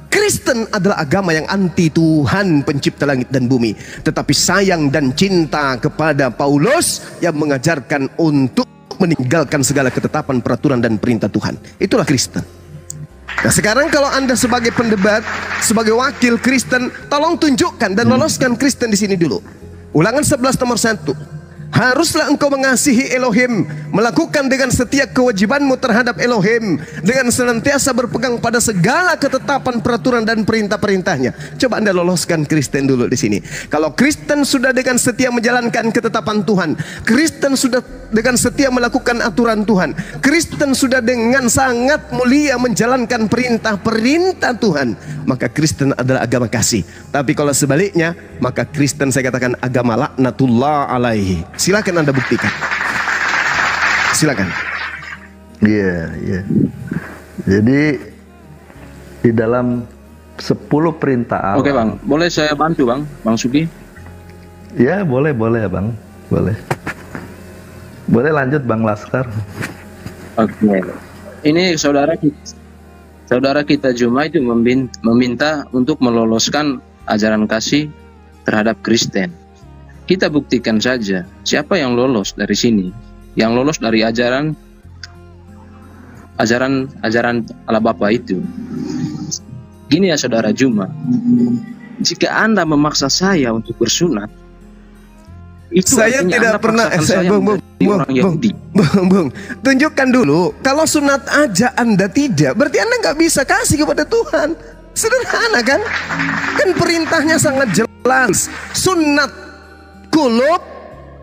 Kristen adalah agama yang anti Tuhan pencipta langit dan bumi. Tetapi sayang dan cinta kepada Paulus yang mengajarkan untuk meninggalkan segala ketetapan, peraturan, dan perintah Tuhan. Itulah Kristen. Nah, sekarang kalau Anda sebagai pendebat, sebagai wakil Kristen, tolong tunjukkan dan loloskan Kristen di sini dulu. Ulangan 11 nomor 1. Haruslah engkau mengasihi Elohim, melakukan dengan setia kewajibanmu terhadap Elohim, dengan senantiasa berpegang pada segala ketetapan, peraturan, dan perintah-perintahnya. Coba Anda loloskan Kristen dulu di sini. Kalau Kristen sudah dengan setia menjalankan ketetapan Tuhan, Kristen sudah dengan setia melakukan aturan Tuhan, Kristen sudah dengan sangat mulia menjalankan perintah-perintah Tuhan, maka Kristen adalah agama kasih. Tapi kalau sebaliknya, maka Kristen saya katakan agama laknatullah alaihi. Silakan Anda buktikan. Silakan. Iya. Jadi di dalam 10 perintah Allah. Oke Bang, boleh saya bantu Bang Sugi? Ya boleh Bang, boleh. Boleh lanjut Bang Laskar. Oke. Ini saudara kita Juma itu meminta untuk meloloskan ajaran kasih terhadap Kristen. Kita buktikan saja siapa yang lolos dari sini, yang lolos dari ajaran Allah Bapa itu. Gini ya saudara Juma, jika Anda memaksa saya untuk bersunat, itu saya tidak pernah Bung, tunjukkan dulu. Kalau sunat aja Anda tidak, berarti Anda nggak bisa kasih kepada Tuhan. Sederhana kan? Kan perintahnya sangat jelas. Sunat kulub,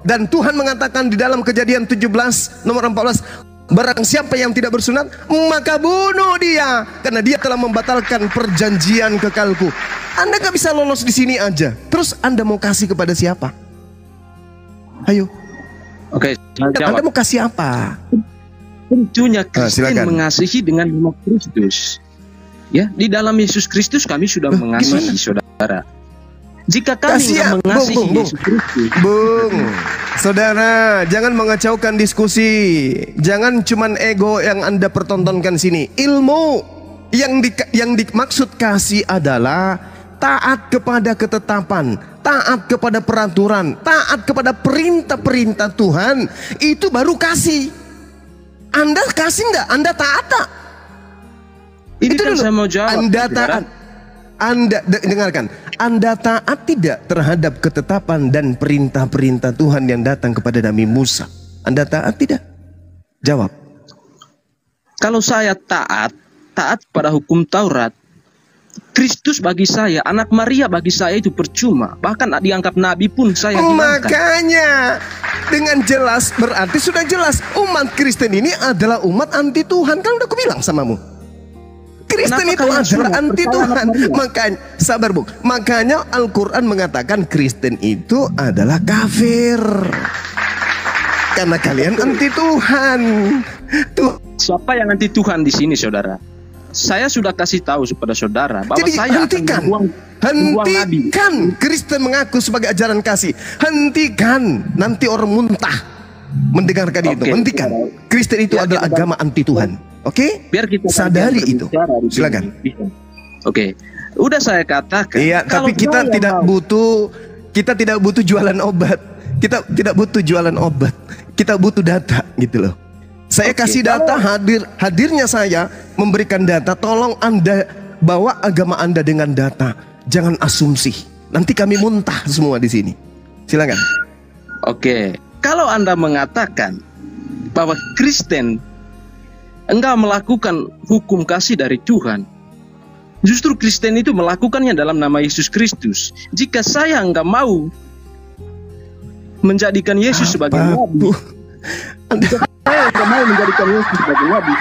dan Tuhan mengatakan di dalam Kejadian 17 nomor 14, barang siapa yang tidak bersunat maka bunuh dia, karena dia telah membatalkan perjanjian kekalku. Anda gak bisa lolos di sini aja. Terus Anda mau kasih kepada siapa? Ayo. Oke, Anda mau kasih apa? Tentunya Kristen mengasihi dengan nama Kristus. Ya, di dalam Yesus Kristus kami sudah mengasihi saudara. Jika kami nggak mengasihi Yesus Kristus, saudara, jangan mengacaukan diskusi. Jangan cuman ego yang Anda pertontonkan sini. Ilmu yang dimaksud kasih adalah taat kepada ketetapan, taat kepada peraturan, taat kepada perintah-perintah Tuhan. Itu baru kasih. Anda kasih nggak? Anda taat tak? ini Itu kan dulu. saya mau jawab. Anda saudara. taat. Dengarkan. Anda taat tidak terhadap ketetapan dan perintah-perintah Tuhan yang datang kepada Nabi Musa? Anda taat tidak? Jawab. Kalau saya taat pada hukum Taurat, Kristus bagi saya, anak Maria bagi saya itu percuma. Bahkan dianggap nabi pun saya hilangkan. Makanya dengan jelas berarti sudah jelas umat Kristen ini adalah umat anti Tuhan. Kan udah aku bilang samamu. Kristen Kenapa itu kalian adalah semua anti percaya Tuhan. anak Maria? Makanya sabar Bung. Makanya Al-Quran mengatakan Kristen itu adalah kafir. Karena kalian anti Tuhan. Tuh. Siapa yang anti Tuhan di sini, saudara? Saya sudah kasih tahu kepada saudara bahwa Jadi saya hentikan. akan membuang nabi. Hentikan Kristen mengaku sebagai ajaran kasih. Hentikan. Nanti orang muntah mendengarkan itu. Oke. Hentikan. Kristen itu Biar adalah kita- agama anti Tuhan. Oke? Biar kita Sadari itu. berbicara di sini. Silakan. Oke. Udah saya katakan. Iya, kalau tapi kita saya tidak mau- butuh jualan obat. Kita tidak butuh jualan obat. Kita butuh data gitu loh. Saya Oke, kasih data, hadirnya saya memberikan data. Tolong Anda bawa agama Anda dengan data. Jangan asumsi. Nanti kami muntah semua di sini. Silakan. Oke. Kalau Anda mengatakan bahwa Kristen enggak melakukan hukum kasih dari Tuhan, justru Kristen itu melakukannya dalam nama Yesus Kristus. Jika saya enggak mau menjadikan Yesus sebagai nabi, Bu? saya enggak mau menjadikan Yesus sebagai nabi,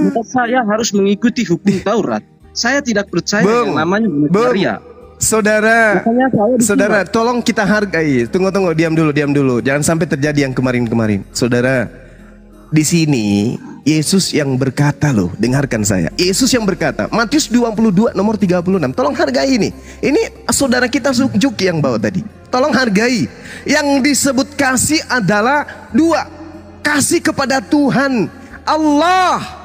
maka saya harus mengikuti hukum Taurat. Saya tidak percaya Bung, yang namanya Maria. Saudara, Makanya saya saudara, tolong kita hargai. Tunggu, diam dulu. Jangan sampai terjadi yang kemarin-kemarin. Saudara, di sini Yesus yang berkata loh, dengarkan saya. Yesus yang berkata, Matius 22 nomor 36. Tolong hargai ini. Ini saudara kita Juki yang bawa tadi. Tolong hargai. Yang disebut kasih adalah dua. Kasih kepada Tuhan Allah.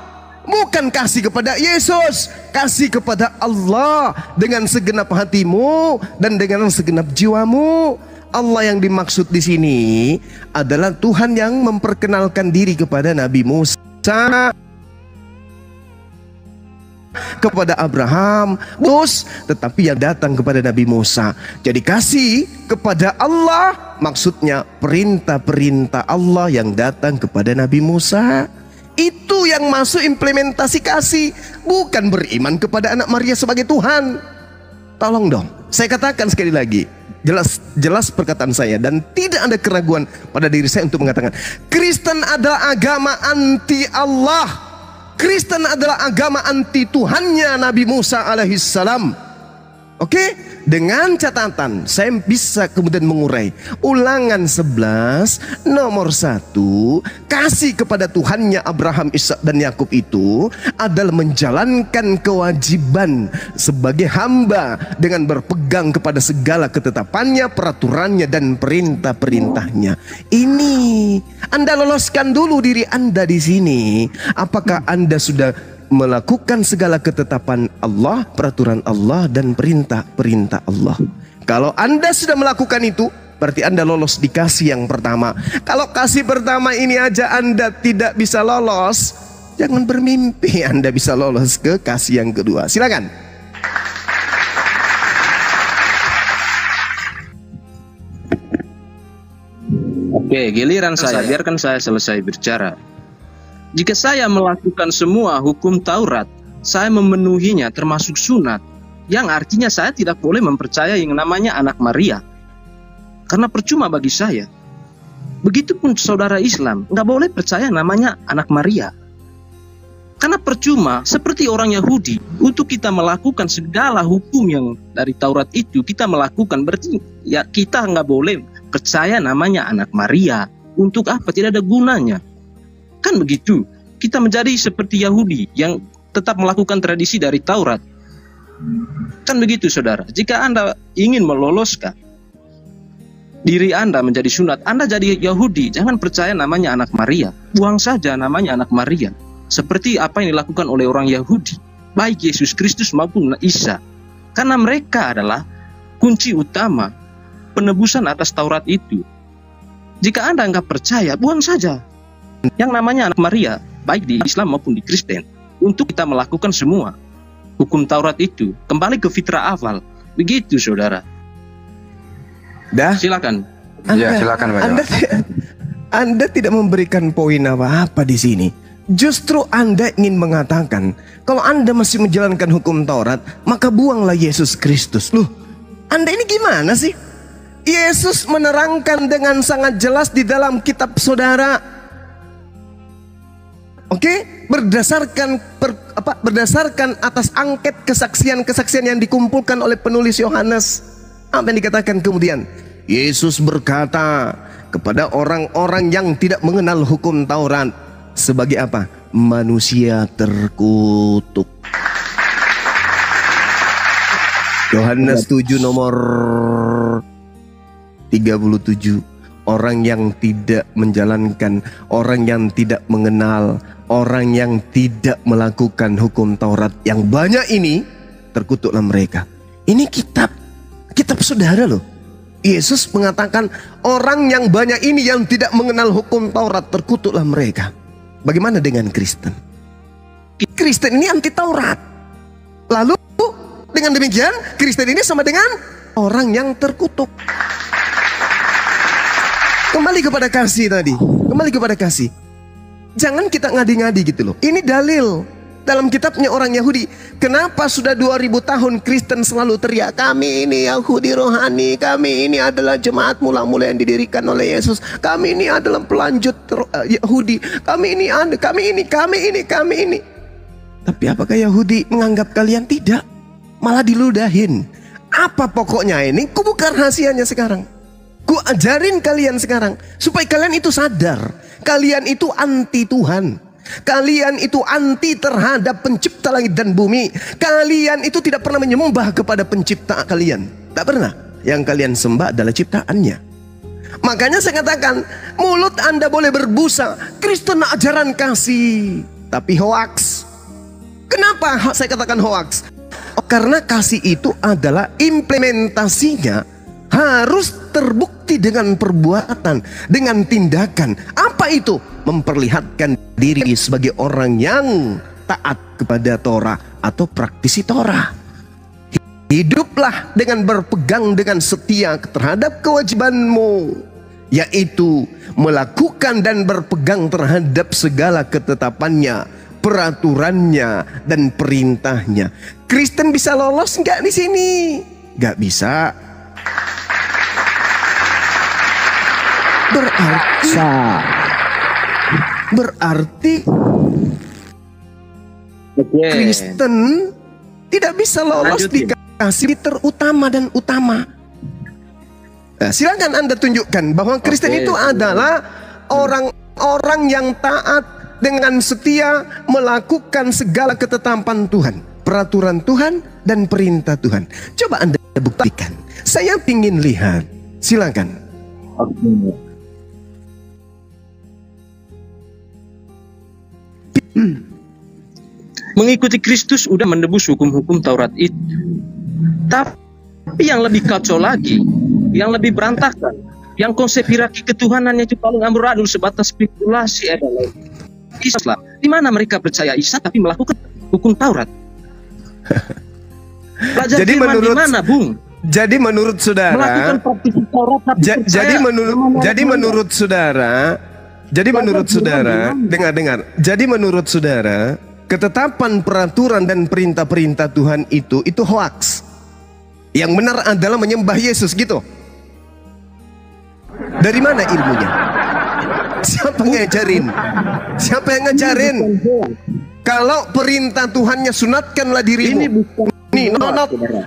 Bukan kasih kepada Yesus, kasih kepada Allah dengan segenap hatimu dan dengan segenap jiwamu. Allah yang dimaksud di sini adalah Tuhan yang memperkenalkan diri kepada Nabi Musa, kepada Abraham, tetapi yang datang kepada Nabi Musa. Jadi kasih kepada Allah maksudnya perintah-perintah Allah yang datang kepada Nabi Musa. Itu yang masuk implementasi kasih, bukan beriman kepada anak Maria sebagai Tuhan. Tolong dong, saya katakan sekali lagi, jelas perkataan saya dan tidak ada keraguan pada diri saya untuk mengatakan Kristen adalah agama anti Allah. Kristen adalah agama anti Tuhannya Nabi Musa alaihissalam. Oke, dengan catatan saya bisa kemudian mengurai Ulangan 11 nomor 1, kasih kepada Tuhannya Abraham, Ishak dan Yakub itu adalah menjalankan kewajiban sebagai hamba dengan berpegang kepada segala ketetapannya, peraturannya dan perintah-perintahnya. Ini Anda loloskan dulu diri Anda di sini. Apakah Anda sudah melakukan segala ketetapan Allah, peraturan Allah dan perintah-perintah Allah? Kalau Anda sudah melakukan itu, berarti Anda lolos di kasih yang pertama. Kalau kasih pertama ini aja Anda tidak bisa lolos, jangan bermimpi Anda bisa lolos ke kasih yang kedua. Silakan. Oke, giliran saya. Biarkan saya selesai bicara. Jika saya melakukan semua hukum Taurat, saya memenuhinya termasuk sunat, yang artinya saya tidak boleh mempercayai yang namanya anak Maria. Karena percuma bagi saya. Begitupun saudara Islam, nggak boleh percaya namanya anak Maria. Karena percuma, seperti orang Yahudi, untuk kita melakukan segala hukum yang dari Taurat itu, kita melakukan, berarti ya kita nggak boleh percaya namanya anak Maria. Untuk apa? Tidak ada gunanya. Kan begitu. Kita menjadi seperti Yahudi yang tetap melakukan tradisi dari Taurat. Kan begitu saudara. Jika Anda ingin meloloskan diri Anda menjadi sunat, Anda jadi Yahudi, jangan percaya namanya anak Maria. Buang saja namanya anak Maria. Seperti apa yang dilakukan oleh orang Yahudi, baik Yesus Kristus maupun Isa. Karena mereka adalah kunci utama penebusan atas Taurat itu. Jika Anda nggak percaya, buang saja yang namanya anak Maria, baik di Islam maupun di Kristen, untuk kita melakukan semua hukum Taurat itu. Kembali ke fitrah awal. Begitu saudara. Dah? Silakan. Ya, silakan Pak. Anda tidak memberikan poin apa-apa di sini. Justru Anda ingin mengatakan, kalau Anda masih menjalankan hukum Taurat, maka buanglah Yesus Kristus. Loh, Anda ini gimana sih? Yesus menerangkan dengan sangat jelas di dalam kitab saudara. Oke, berdasarkan atas angket kesaksian-kesaksian yang dikumpulkan oleh penulis Yohanes. Apa yang dikatakan kemudian? Yesus berkata kepada orang-orang yang tidak mengenal hukum Taurat, sebagai apa? Manusia terkutuk. Yohanes 7 nomor 37. Orang yang tidak menjalankan, orang yang tidak mengenal, orang yang tidak melakukan hukum Taurat yang banyak ini, terkutuklah mereka. Ini kitab saudara loh. Yesus mengatakan orang yang banyak ini yang tidak mengenal hukum Taurat, terkutuklah mereka. Bagaimana dengan Kristen? Kristen ini anti Taurat. Lalu dengan demikian Kristen ini sama dengan orang yang terkutuk. Kembali kepada kasih tadi. Kembali kepada kasih. Jangan kita ngadi-ngadi gitu loh. Ini dalil dalam kitabnya orang Yahudi. Kenapa sudah 2000 tahun Kristen selalu teriak, kami ini Yahudi rohani, kami ini adalah jemaat mula-mula yang didirikan oleh Yesus, kami ini adalah pelanjut Yahudi, kami ini. Tapi apakah Yahudi menganggap kalian tidak? Malah diludahin. Apa pokoknya ini? Ku buka rahasianya sekarang. Ku ajarin kalian sekarang supaya kalian itu sadar, kalian itu anti Tuhan. Kalian itu anti terhadap pencipta langit dan bumi. Kalian itu tidak pernah menyembah kepada pencipta kalian. Tak pernah. Yang kalian sembah adalah ciptaannya. Makanya saya katakan, mulut Anda boleh berbusa, Kristen ajaran kasih, tapi hoaks. Kenapa saya katakan hoaks? Karena kasih itu adalah implementasinya harus terbukti dengan perbuatan, dengan tindakan. Apa itu? Memperlihatkan diri sebagai orang yang taat kepada Torah atau praktisi Torah. Hiduplah dengan berpegang dengan setia terhadap kewajibanmu, yaitu melakukan dan berpegang terhadap segala ketetapannya, peraturannya, dan perintahnya. Kristen bisa lolos nggak di sini? Nggak bisa. Berarti Kristen tidak bisa lolos di kasih terutama dan utama. Nah, silakan Anda tunjukkan bahwa Kristen itu adalah orang-orang yang taat dengan setia melakukan segala ketetapan Tuhan, peraturan Tuhan dan perintah Tuhan. Coba Anda buktikan. Saya ingin lihat. Silakan. Mengikuti Kristus udah menebus hukum-hukum Taurat itu. Tapi yang lebih kacau lagi, yang lebih berantakan, yang konsep hierarki ketuhanannya itu paling amburadul sebatas spekulasi adalah Islam. Di mana mereka percaya Isa tapi melakukan hukum Taurat? Belajar jadi firman di mana, Bung? Jadi menurut saudara, melakukan praktisi Taurat tapi menurut saudara, dengar. Jadi menurut saudara, ketetapan peraturan dan perintah-perintah Tuhan itu hoaks. Yang benar adalah menyembah Yesus gitu. Dari mana ilmunya? Siapa ngajarin? Siapa yang ngajarin? Kalau perintah Tuhannya sunatkanlah dirimu. Nih,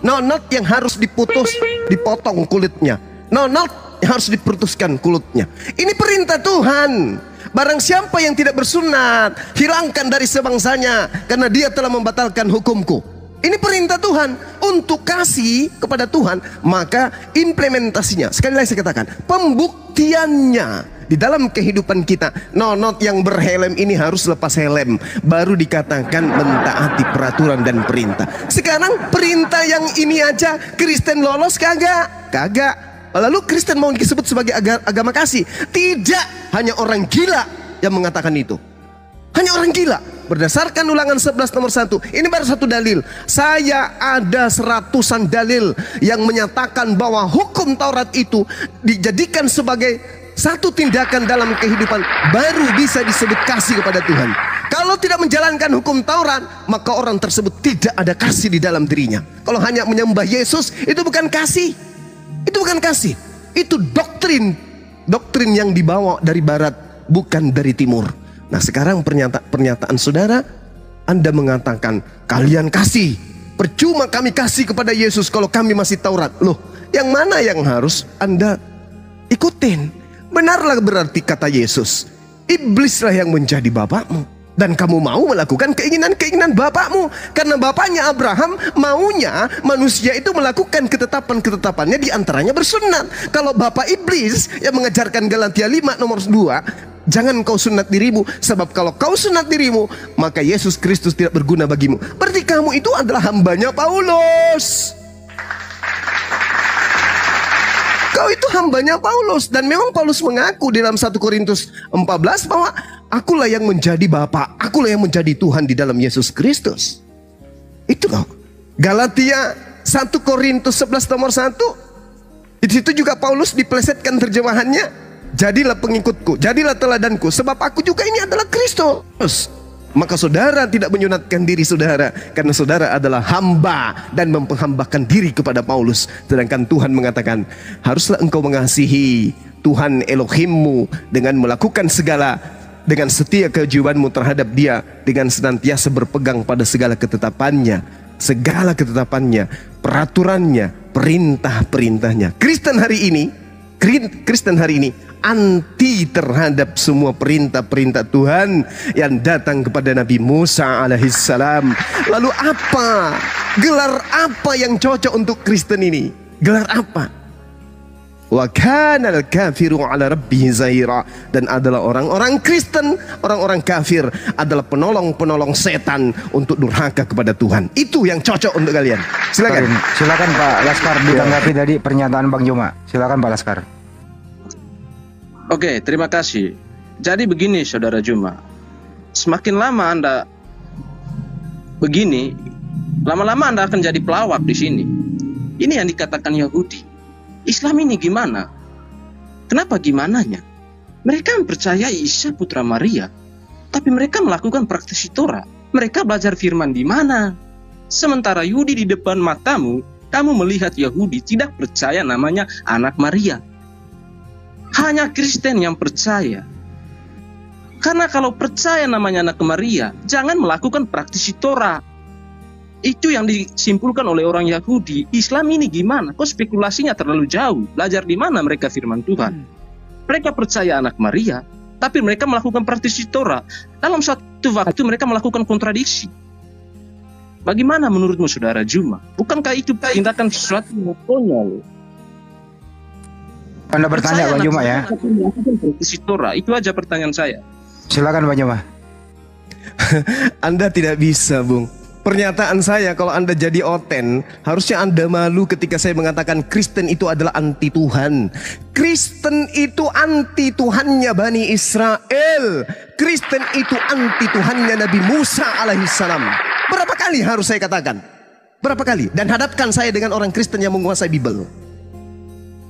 nonot yang harus dipotong kulitnya. Nonot yang harus diputuskan kulitnya. Ini perintah Tuhan. Barang siapa yang tidak bersunat, hilangkan dari sebangsanya, karena dia telah membatalkan hukumku. Ini perintah Tuhan untuk kasih kepada Tuhan. Maka implementasinya, sekali lagi saya katakan, pembuktiannya di dalam kehidupan kita. Nonot yang berhelm ini harus lepas helm, baru dikatakan mentaati peraturan dan perintah. Sekarang perintah yang ini aja Kristen lolos kagak? Kagak. Lalu Kristen mau disebut sebagai agama kasih? Tidak, hanya orang gila yang mengatakan itu. Hanya orang gila. Berdasarkan Ulangan 11 nomor 1, ini baru satu dalil. Saya ada seratusan dalil yang menyatakan bahwa hukum Taurat itu dijadikan sebagai satu tindakan dalam kehidupan, baru bisa disebut kasih kepada Tuhan. Kalau tidak menjalankan hukum Taurat, maka orang tersebut tidak ada kasih di dalam dirinya. Kalau hanya menyembah Yesus, itu bukan kasih. Itu bukan kasih. Itu doktrin yang dibawa dari barat, bukan dari timur. Nah, sekarang pernyataan saudara, Anda mengatakan kalian kasih, percuma kami kasih kepada Yesus kalau kami masih Taurat. Loh, yang mana yang harus Anda ikutin? Benarlah berarti kata Yesus, iblislah yang menjadi bapakmu, dan kamu mau melakukan keinginan-keinginan bapakmu. Karena bapaknya Abraham maunya manusia itu melakukan ketetapan-ketetapannya, diantaranya bersunat. Kalau bapak iblis yang mengajarkan Galatia 5 nomor 2, jangan kau sunat dirimu, sebab kalau kau sunat dirimu, maka Yesus Kristus tidak berguna bagimu. Berarti kamu itu adalah hambanya Paulus. Kau itu hambanya Paulus. Dan memang Paulus mengaku di dalam 1 Korintus 14 bahwa akulah yang menjadi Bapa, akulah yang menjadi Tuhan di dalam Yesus Kristus. Itu kau. Galatia 1 Korintus 11 nomor 1. Di situ juga Paulus diplesetkan terjemahannya. Jadilah pengikutku, jadilah teladanku, sebab aku juga ini adalah Kristus. Maka saudara tidak menyunatkan diri saudara, karena saudara adalah hamba dan memperhambakan diri kepada Paulus. Sedangkan Tuhan mengatakan, haruslah engkau mengasihi Tuhan Elohimmu dengan melakukan segala, dengan setia kewajibanmu terhadap Dia, dengan senantiasa berpegang pada segala ketetapannya, peraturannya, perintah-perintahnya. Kristen hari ini anti terhadap semua perintah-perintah Tuhan yang datang kepada Nabi Musa alaihissalam. Lalu apa? Gelar apa yang cocok untuk Kristen ini? Gelar apa? Wa kanal kafiru ala rabbih zahira. Dan adalah orang-orang Kristen, orang-orang kafir adalah penolong-penolong setan untuk durhaka kepada Tuhan. Itu yang cocok untuk kalian. Silakan. Silakan Pak Laskar ditanggapi tadi pernyataan Bang Juma. Silakan Pak Laskar. Oke, terima kasih. Jadi begini saudara Juma, semakin lama Anda begini, lama-lama Anda akan jadi pelawak di sini. Ini yang dikatakan Yahudi. Islam ini gimana? Kenapa gimananya? Mereka percaya Isa putra Maria, tapi mereka melakukan praktisi Torah. Mereka belajar firman di mana? Sementara Yahudi di depan matamu, kamu melihat Yahudi tidak percaya namanya anak Maria. Hanya Kristen yang percaya. Karena kalau percaya namanya anak Maria, jangan melakukan praktisi Torah. Itu yang disimpulkan oleh orang Yahudi. Islam ini gimana? Kok spekulasinya terlalu jauh? Belajar di mana mereka firman Tuhan? Mereka percaya anak Maria, tapi mereka melakukan praktisi Torah. Dalam satu waktu mereka melakukan kontradiksi. Bagaimana menurutmu saudara Juma? Bukankah itu tindakan sesuatu yang konyol? Anda bertanya Bang Juma ya. Torah, itu aja pertanyaan saya. Silakan Bang Juma. Anda tidak bisa, Bung. Pernyataan saya, kalau Anda jadi oten, harusnya Anda malu ketika saya mengatakan Kristen itu adalah anti Tuhan. Kristen itu anti Tuhannya Bani Israel. Kristen itu anti Tuhannya Nabi Musa alaihissalam. Berapa kali harus saya katakan? Berapa kali? Dan hadapkan saya dengan orang Kristen yang menguasai Bible.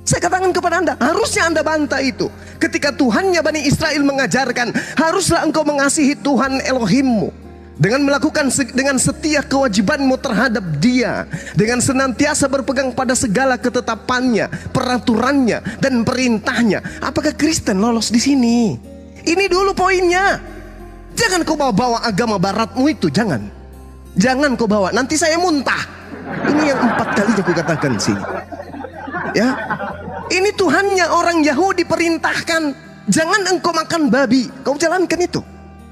Saya katakan kepada Anda, harusnya Anda bantah itu. Ketika Tuhannya Bani Israel mengajarkan, haruslah engkau mengasihi Tuhan Elohimmu dengan melakukan dengan setia kewajibanmu terhadap Dia, dengan senantiasa berpegang pada segala ketetapannya, peraturannya, dan perintahnya. Apakah Kristen lolos di sini? Ini dulu poinnya. Jangan kau bawa agama baratmu itu, jangan. Jangan kau bawa, nanti saya muntah. Ini yang 4 kali aku katakan sih. Ya, ini Tuhannya orang Yahudi perintahkan Jangan engkau makan babi, kau jalankan itu.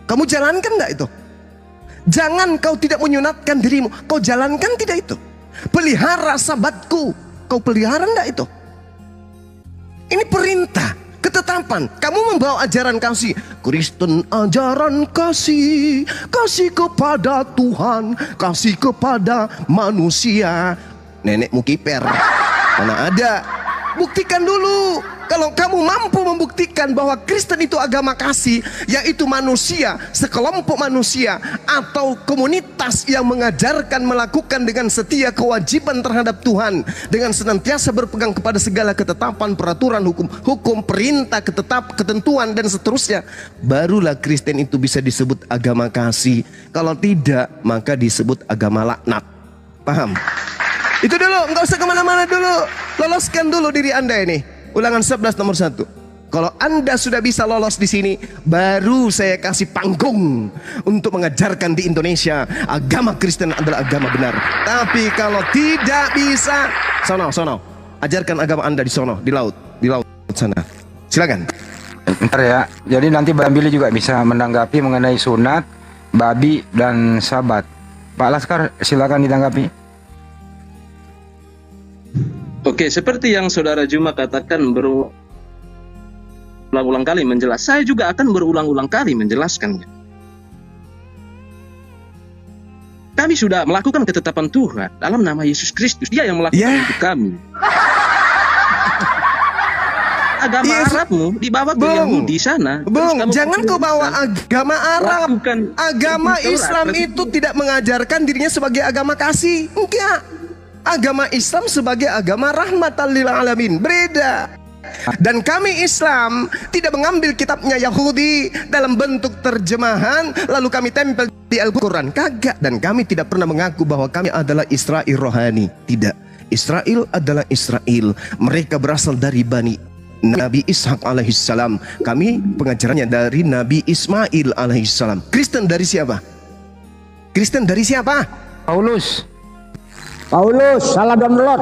Kamu jalankan enggak itu? Jangan kau tidak menyunatkan dirimu, kau jalankan tidak itu? Pelihara sabatku, kau pelihara enggak itu? Ini perintah, ketetapan. Kamu membawa ajaran kasih, Kristen ajaran kasih, kasih kepada Tuhan, kasih kepada manusia. Nenekmu kiper, mana ada? Buktikan dulu. Kalau kamu mampu membuktikan bahwa Kristen itu agama kasih, yaitu manusia, sekelompok manusia atau komunitas yang mengajarkan melakukan dengan setia kewajiban terhadap Tuhan, dengan senantiasa berpegang kepada segala ketetapan, peraturan, hukum, perintah, ketentuan dan seterusnya, barulah Kristen itu bisa disebut agama kasih. Kalau tidak, maka disebut agama laknat. Paham? Itu dulu, nggak usah kemana-mana dulu. Loloskan dulu diri Anda ini. Ulangan 11 nomor 1. Kalau Anda sudah bisa lolos di sini, baru saya kasih panggung untuk mengajarkan di Indonesia agama Kristen adalah agama benar. Tapi kalau tidak bisa, sono, ajarkan agama Anda di sono, di laut sana. Silakan. Bentar ya. Jadi nanti Bang Billy juga bisa menanggapi mengenai sunat, babi dan sabat. Pak Laskar, silakan ditanggapi. Oke, seperti yang Saudara Juma katakan berulang-ulang kali menjelaskan, saya juga akan berulang-ulang kali menjelaskannya. Kami sudah melakukan ketetapan Tuhan dalam nama Yesus Kristus. Dia yang melakukan untuk kami. Agama Arabmu dibawa ke Yahudi sana. Jangan kau bawa agama Arab. Agama Islam itu tidak mengajarkan dirinya sebagai agama kasih. Enggak. Agama Islam sebagai agama rahmatan lil alamin, beda. Dan kami Islam tidak mengambil kitabnya Yahudi dalam bentuk terjemahan lalu kami tempel di Al-Quran, kagak. Dan kami tidak pernah mengaku bahwa kami adalah Israel rohani, tidak. Israel adalah Israel, mereka berasal dari Bani Nabi Ishak alaihissalam. Kami pengajarannya dari Nabi Ismail alaihissalam. Kristen dari siapa? Kristen dari siapa? Paulus, salah download.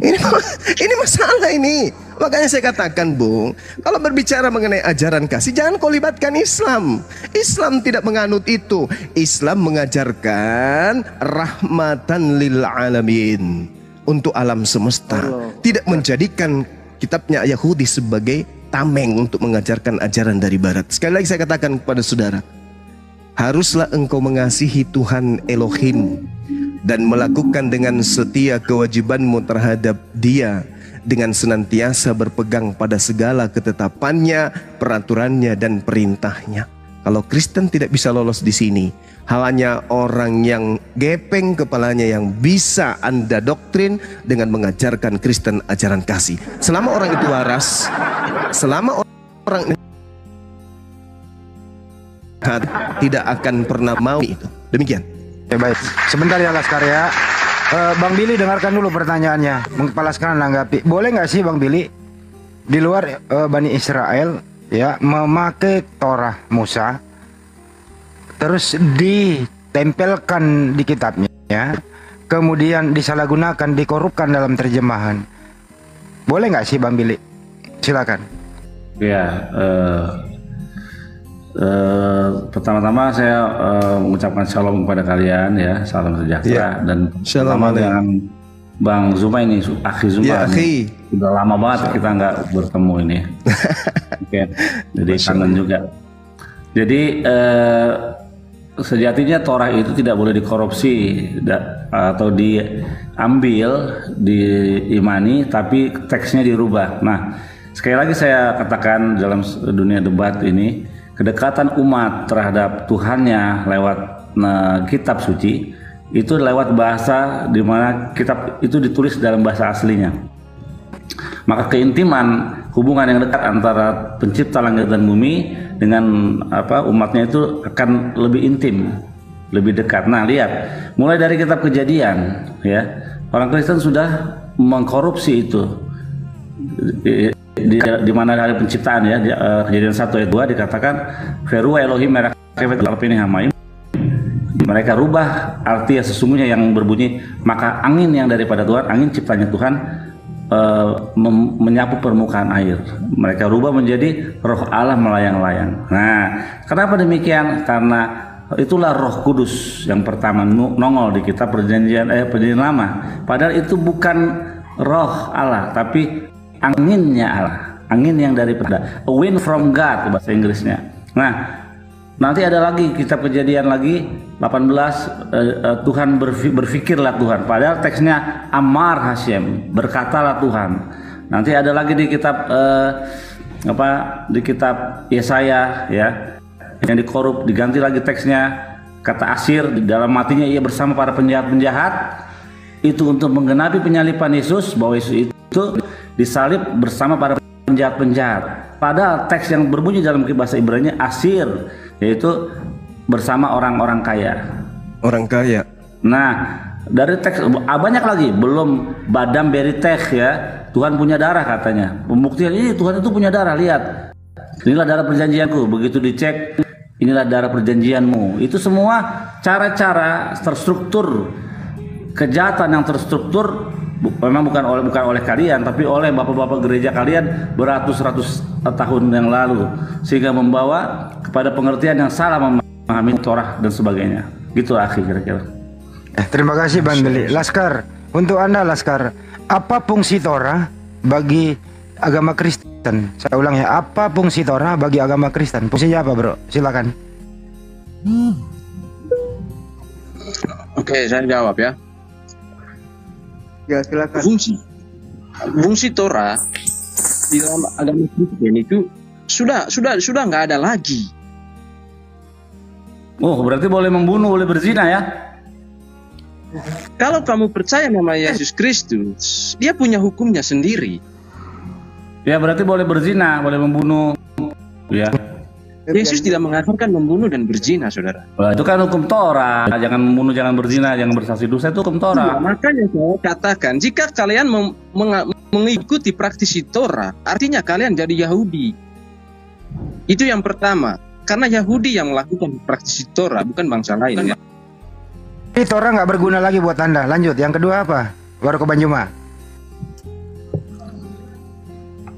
Ini masalah ini. Makanya saya katakan, Bung, kalau berbicara mengenai ajaran kasih, jangan kau libatkan Islam. Islam tidak menganut itu. Islam mengajarkan rahmatan lil alamin, untuk alam semesta. Tidak menjadikan kitabnya Yahudi sebagai tameng untuk mengajarkan ajaran dari barat. Sekali lagi saya katakan kepada saudara, haruslah engkau mengasihi Tuhan Elohim dan melakukan dengan setia kewajibanmu terhadap Dia dengan senantiasa berpegang pada segala ketetapannya, peraturannya dan perintahnya. Kalau Kristen tidak bisa lolos di sini, hanya orang yang gepeng kepalanya yang bisa Anda doktrin dengan mengajarkan Kristen ajaran kasih. Selama orang itu waras, selama orang tidak akan pernah mau itu. Demikian. ya baik. Sebentar ya Laskar ya. Bang Billy dengarkan dulu pertanyaannya. Mungkin Pak Laskar menanggapi. Boleh nggak sih Bang Billy di luar Bani Israel ya memakai Torah Musa terus ditempelkan di kitabnya ya, kemudian disalahgunakan, dikorupkan dalam terjemahan? Boleh nggak sih Bang Billy? Silakan. Ya, pertama-tama saya mengucapkan shalom kepada kalian ya, salam sejahtera dan shalom dengan Bang Zuma ini, Akhi Zuma. Ya, Akhi. Udah lama banget kita nggak bertemu ini. Oke, jadi kangen juga. Jadi sejatinya Torah itu tidak boleh dikorupsi atau diambil, diimani, tapi teksnya dirubah. Nah, sekali lagi saya katakan dalam dunia debat ini, kedekatan umat terhadap Tuhannya lewat kitab suci itu lewat bahasa di mana kitab itu ditulis dalam bahasa aslinya. Maka keintiman, hubungan yang dekat antara pencipta langit dan bumi dengan umatnya itu akan lebih intim, lebih dekat. Nah, lihat, mulai dari kitab Kejadian ya, orang Kristen sudah mengkorupsi itu. Di mana hari penciptaan ya, Kejadian 1 ayat 2 dikatakan Veru Elohim merakefet alpini hamaim. Mereka rubah arti sesungguhnya yang berbunyi maka angin yang daripada Tuhan, angin ciptanya Tuhan menyapu permukaan air. Mereka rubah menjadi roh Allah melayang-layang. Nah, kenapa demikian? Karena itulah Roh Kudus yang pertama nongol di kitab perjanjian lama. Padahal itu bukan roh Allah, tapi anginnya Allah. Angin yang daripada, a wind from God bahasa Inggrisnya. Nah, nanti ada lagi kitab Kejadian lagi 18, Tuhan berfikirlah Tuhan. Padahal teksnya Amar Hashem, berkatalah Tuhan. Nanti ada lagi di kitab di kitab Yesaya ya, yang dikorup, diganti lagi teksnya, kata Asir di dalam matinya ia bersama para penjahat-penjahat. Itu untuk menggenapi penyalipan Yesus, bahwa Yesus itu disalib bersama para penjahat-penjahat. Padahal teks yang berbunyi dalam bahasa Ibrani Asir, yaitu bersama orang-orang kaya. Orang kaya. Nah, dari teks banyak lagi, belum badam beriteh ya. Tuhan punya darah katanya. Pembuktian ini Tuhan itu punya darah, lihat. Inilah darah perjanjianku. Begitu dicek, inilah darah perjanjianmu. Itu semua cara-cara terstruktur, kejahatan yang terstruktur. Memang bukan oleh kalian, tapi oleh bapak-bapak gereja kalian beratus-ratus tahun yang lalu, sehingga membawa kepada pengertian yang salah memahami Torah dan sebagainya. Gitu akhir kira-kira. Terima kasih Bang Billy. Laskar, untuk Anda Laskar, apa fungsi Torah bagi agama Kristen? Saya ulang ya, apa fungsi Torah bagi agama Kristen? Fungsinya apa, Bro? Silakan. Oke, saya jawab ya. Ya, silakan. Fungsi Torah di dalam agama Kristen itu sudah nggak ada lagi. Oh, berarti boleh membunuh, boleh berzina ya? Kalau kamu percaya nama Yesus Kristus, dia punya hukumnya sendiri. Ya, berarti boleh berzina, boleh membunuh. Ya. Yesus tidak mengajarkan membunuh dan berzina, saudara. Wah, itu kan hukum Torah. Jangan membunuh, jangan berzina, jangan bersaksi dosa, itu hukum Torah. Ya, makanya saya katakan, jika kalian mengikuti praktisi Torah, artinya kalian jadi Yahudi. Itu yang pertama. Karena Yahudi yang melakukan praktisi Torah, bukan bangsa lain. Ya. Ini Torah nggak berguna lagi buat Anda. Lanjut, yang kedua apa? Baru ke Banjuma.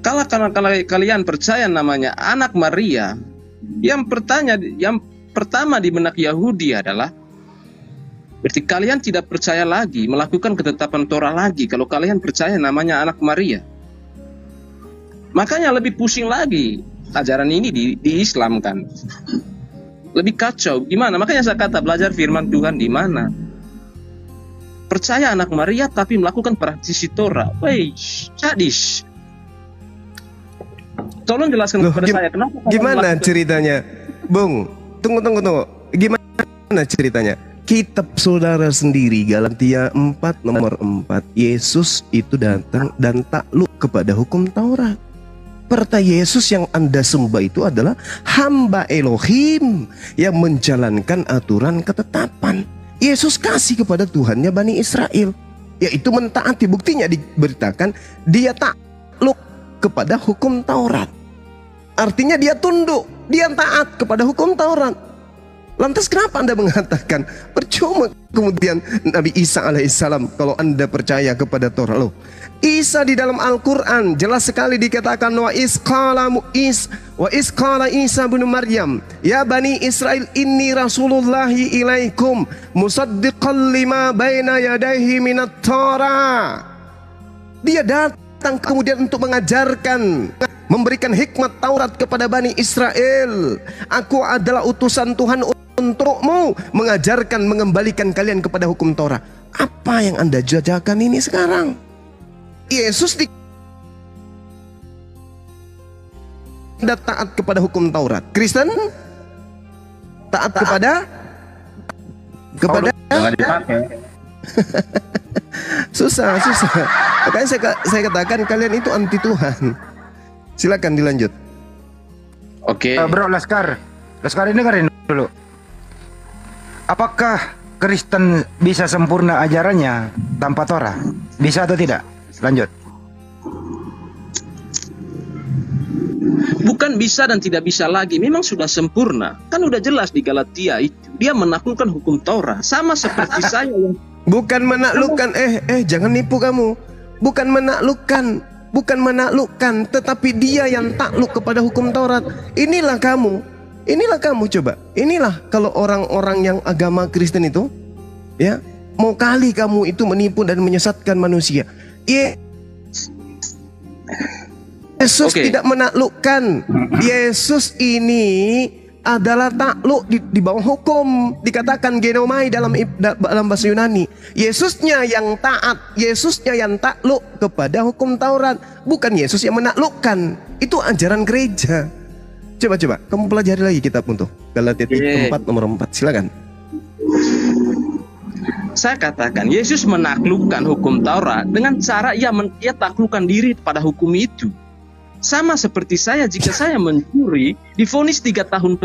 Kalau kalian percaya namanya anak Maria, yang pertama di benak Yahudi adalah berarti kalian tidak percaya lagi melakukan ketetapan Torah lagi kalau kalian percaya namanya anak Maria. Makanya lebih pusing lagi ajaran ini di Islam kan. Lebih kacau. Gimana? Makanya saya kata belajar firman Tuhan di mana? Percaya anak Maria tapi melakukan praktisi Torah. Wih, sadis. Tolong jelaskan kepada saya kenapa gimana ceritanya, Bung? Tunggu. Gimana ceritanya? Kitab saudara sendiri Galatia 4 nomor 4, Yesus itu datang dan takluk kepada hukum Taurat. Serta Yesus yang Anda sembah itu adalah hamba Elohim yang menjalankan aturan ketetapan. Yesus kasih kepada Tuhannya Bani Israel, yaitu mentaati. Buktinya diberitakan dia takluk kepada hukum Taurat. Artinya dia tunduk, dia taat kepada hukum Taurat. Lantas kenapa Anda mengatakan percuma kemudian Nabi Isa alaihissalam kalau Anda percaya kepada Taurat? Loh, Isa di dalam Al-Quran jelas sekali dikatakan wa isqala Isa bin Maryam ya Bani Israel inni rasulullahi ilaikum musaddiqan lima baina yadayhi minat Torah. Dia datang kemudian untuk mengajarkan, memberikan hikmat Taurat kepada Bani Israel. Aku adalah utusan Tuhan untukmu, mengajarkan, mengembalikan kalian kepada hukum Torah. Apa yang Anda jajakan ini sekarang? Yesus tidak taat kepada hukum Taurat. Kristen taat kepada susah. Makanya saya katakan kalian itu anti Tuhan. Silakan dilanjut. Oke. Bro Laskar ini dengerin dulu. Apakah Kristen bisa sempurna ajarannya tanpa Torah? Bisa atau tidak? Lanjut. Bukan bisa dan tidak bisa lagi, memang sudah sempurna. Kan udah jelas di Galatia itu dia menaklukkan hukum Torah, sama seperti saya yang bukan menaklukkan. Jangan nipu kamu. bukan menaklukkan, tetapi dia yang takluk kepada hukum Taurat. Inilah kamu coba. Inilah kalau orang-orang yang agama Kristen itu, ya, mau kali kamu itu menipu dan menyesatkan manusia. Yesus tidak menaklukkan. Yesus ini adalah takluk di bawah hukum, dikatakan genomai dalam bahasa Yunani. Yesusnya yang taat, Yesusnya yang takluk kepada hukum Taurat, bukan Yesus yang menaklukkan. Itu ajaran gereja. Coba kamu pelajari lagi kitab untuk Galatia 4 nomor 4, silakan. Saya katakan Yesus menaklukkan hukum Taurat dengan cara ia taklukkan diri pada hukum itu. Sama seperti saya, jika saya mencuri, divonis 3 tahun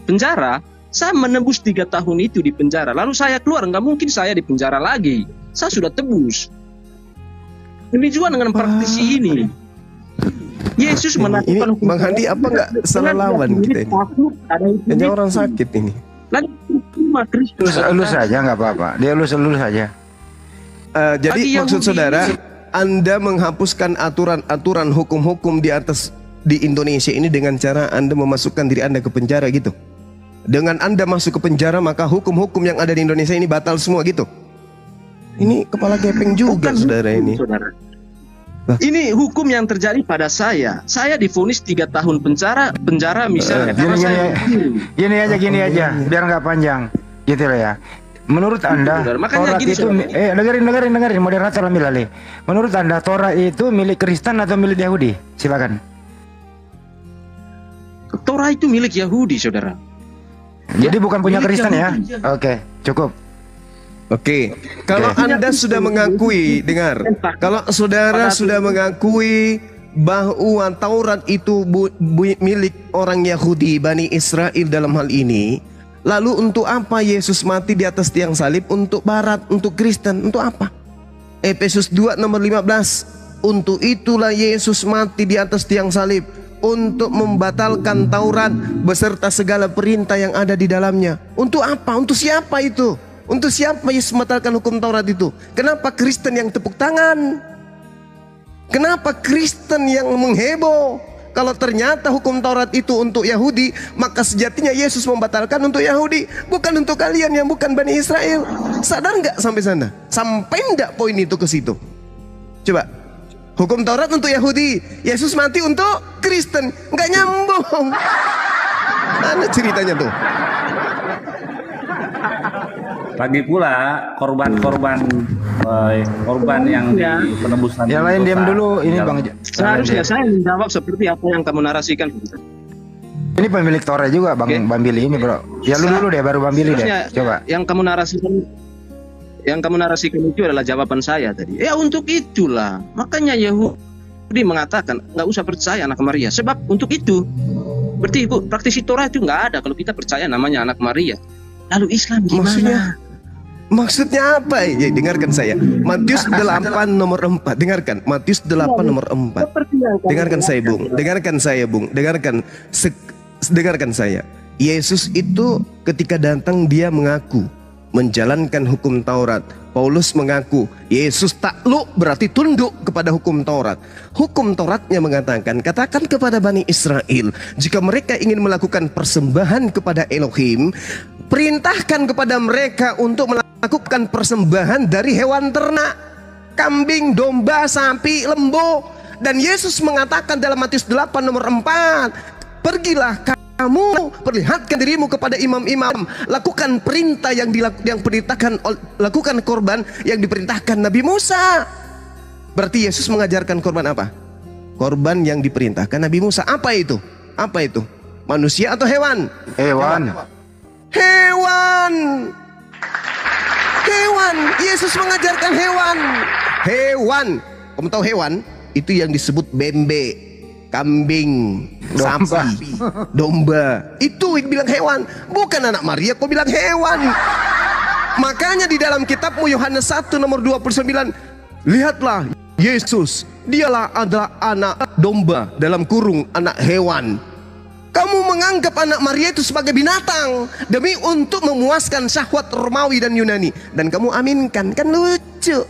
penjara, saya menebus 3 tahun itu di penjara. Lalu saya keluar, nggak mungkin saya di penjara lagi. Saya sudah tebus. Demikian dengan praktisi ini. Yesus menaklukkan hukum Bang Handi, apa nggak salah lawan kita ini? Hanya orang sakit ini. Lalu Lulus saja nggak apa-apa. Dia lulus saja. Jadi maksud saudara, Anda menghapuskan aturan-aturan hukum-hukum di Indonesia ini dengan cara Anda memasukkan diri Anda ke penjara gitu. Dengan Anda masuk ke penjara, maka hukum-hukum yang ada di Indonesia ini batal semua gitu. Ini kepala gepeng juga, saudara ini. Ini hukum yang terjadi pada saya. Saya divonis 3 tahun penjara misalnya. Gini aja, biar nggak panjang, gitu lah ya. Menurut Anda, Torah itu dengerin moderator ambil alih. Menurut Anda, Torah itu milik Kristen atau milik Yahudi? Silakan. Torah itu milik Yahudi, saudara. Jadi bukan punya Kristen ya? Oke, cukup. Oke, kalau Anda sudah mengakui, dengar, kalau saudara sudah mengakui bahwa Taurat itu milik orang Yahudi, Bani Israel dalam hal ini, lalu untuk apa Yesus mati di atas tiang salib? Untuk Barat, untuk Kristen, untuk apa? Efesus 2 nomor 15, untuk itulah Yesus mati di atas tiang salib, untuk membatalkan Taurat beserta segala perintah yang ada di dalamnya. Untuk apa? Untuk siapa itu? Untuk siapa Yesus membatalkan hukum Taurat itu? Kenapa Kristen yang tepuk tangan? Kenapa Kristen yang mengheboh? Kalau ternyata hukum Taurat itu untuk Yahudi, maka sejatinya Yesus membatalkan untuk Yahudi, bukan untuk kalian yang bukan Bani Israel. Sadar nggak sampai sana? Sampai nggak poin itu ke situ? Coba, hukum Taurat untuk Yahudi, Yesus mati untuk Kristen, nggak nyambung. Mana ceritanya tuh? Lagi pula korban yang di penebusan. Yang lain diam dulu, ini Bang. Seharusnya saya menjawab seperti apa yang kamu narasikan. Ini pemilik Torah juga Bang Billy ini, Bro. Ya lu dulu deh, baru Bang Billy deh. Coba. Yang kamu narasikan itu adalah jawaban saya tadi. Ya untuk itulah. Makanya Yahudi mengatakan nggak usah percaya anak Maria. Sebab untuk itu. Berarti praktisi Torah itu nggak ada kalau kita percaya namanya anak Maria. Lalu Islam gimana? Maksudnya apa? Ya, dengarkan saya. Matius 8 nomor 4. Dengarkan. Matius 8 nomor 4. Dengarkan saya, Bung. Dengarkan saya. Yesus itu ketika datang dia mengaku menjalankan hukum Taurat. Paulus mengaku Yesus takluk berarti tunduk kepada hukum Taurat. Hukum Tauratnya mengatakan, katakan kepada Bani Israel, jika mereka ingin melakukan persembahan kepada Elohim, perintahkan kepada mereka untuk melakukan persembahan dari hewan ternak, kambing, domba, sapi, lembu. Dan Yesus mengatakan dalam Matius 8 nomor 4, pergilah kamu, perlihatkan dirimu kepada imam-imam, lakukan perintah yang diperintahkan, lakukan korban yang diperintahkan Nabi Musa. Berarti Yesus mengajarkan korban apa? Korban yang diperintahkan Nabi Musa. Apa itu? Apa itu? Manusia atau hewan? Hewan. Hewan. Yesus mengajarkan hewan. Kamu tahu hewan? Itu yang disebut bembe, kambing, sapi, domba. Itu yang bilang hewan. Bukan anak Maria kau bilang hewan. Makanya di dalam kitabmu Yohanes 1 nomor 29, lihatlah Yesus, dialah adalah anak domba dalam kurung anak hewan. Kamu menganggap anak Maria itu sebagai binatang demi untuk memuaskan syahwat Romawi dan Yunani, dan kamu aminkan. Kan lucu.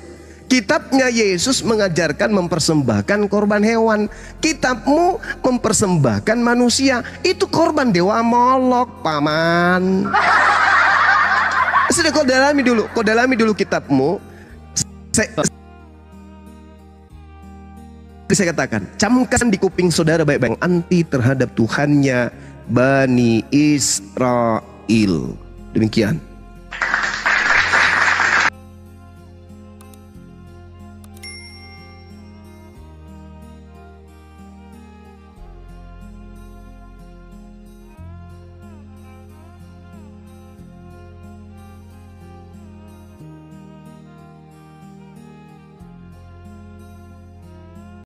Kitabnya Yesus mengajarkan mempersembahkan korban hewan. Kitabmu mempersembahkan manusia. Itu korban dewa Molok, paman. Sudah kau dalami dulu kitabmu. Saya katakan, camkan di kuping saudara baik-baik, anti terhadap Tuhannya Bani Israel. Demikian.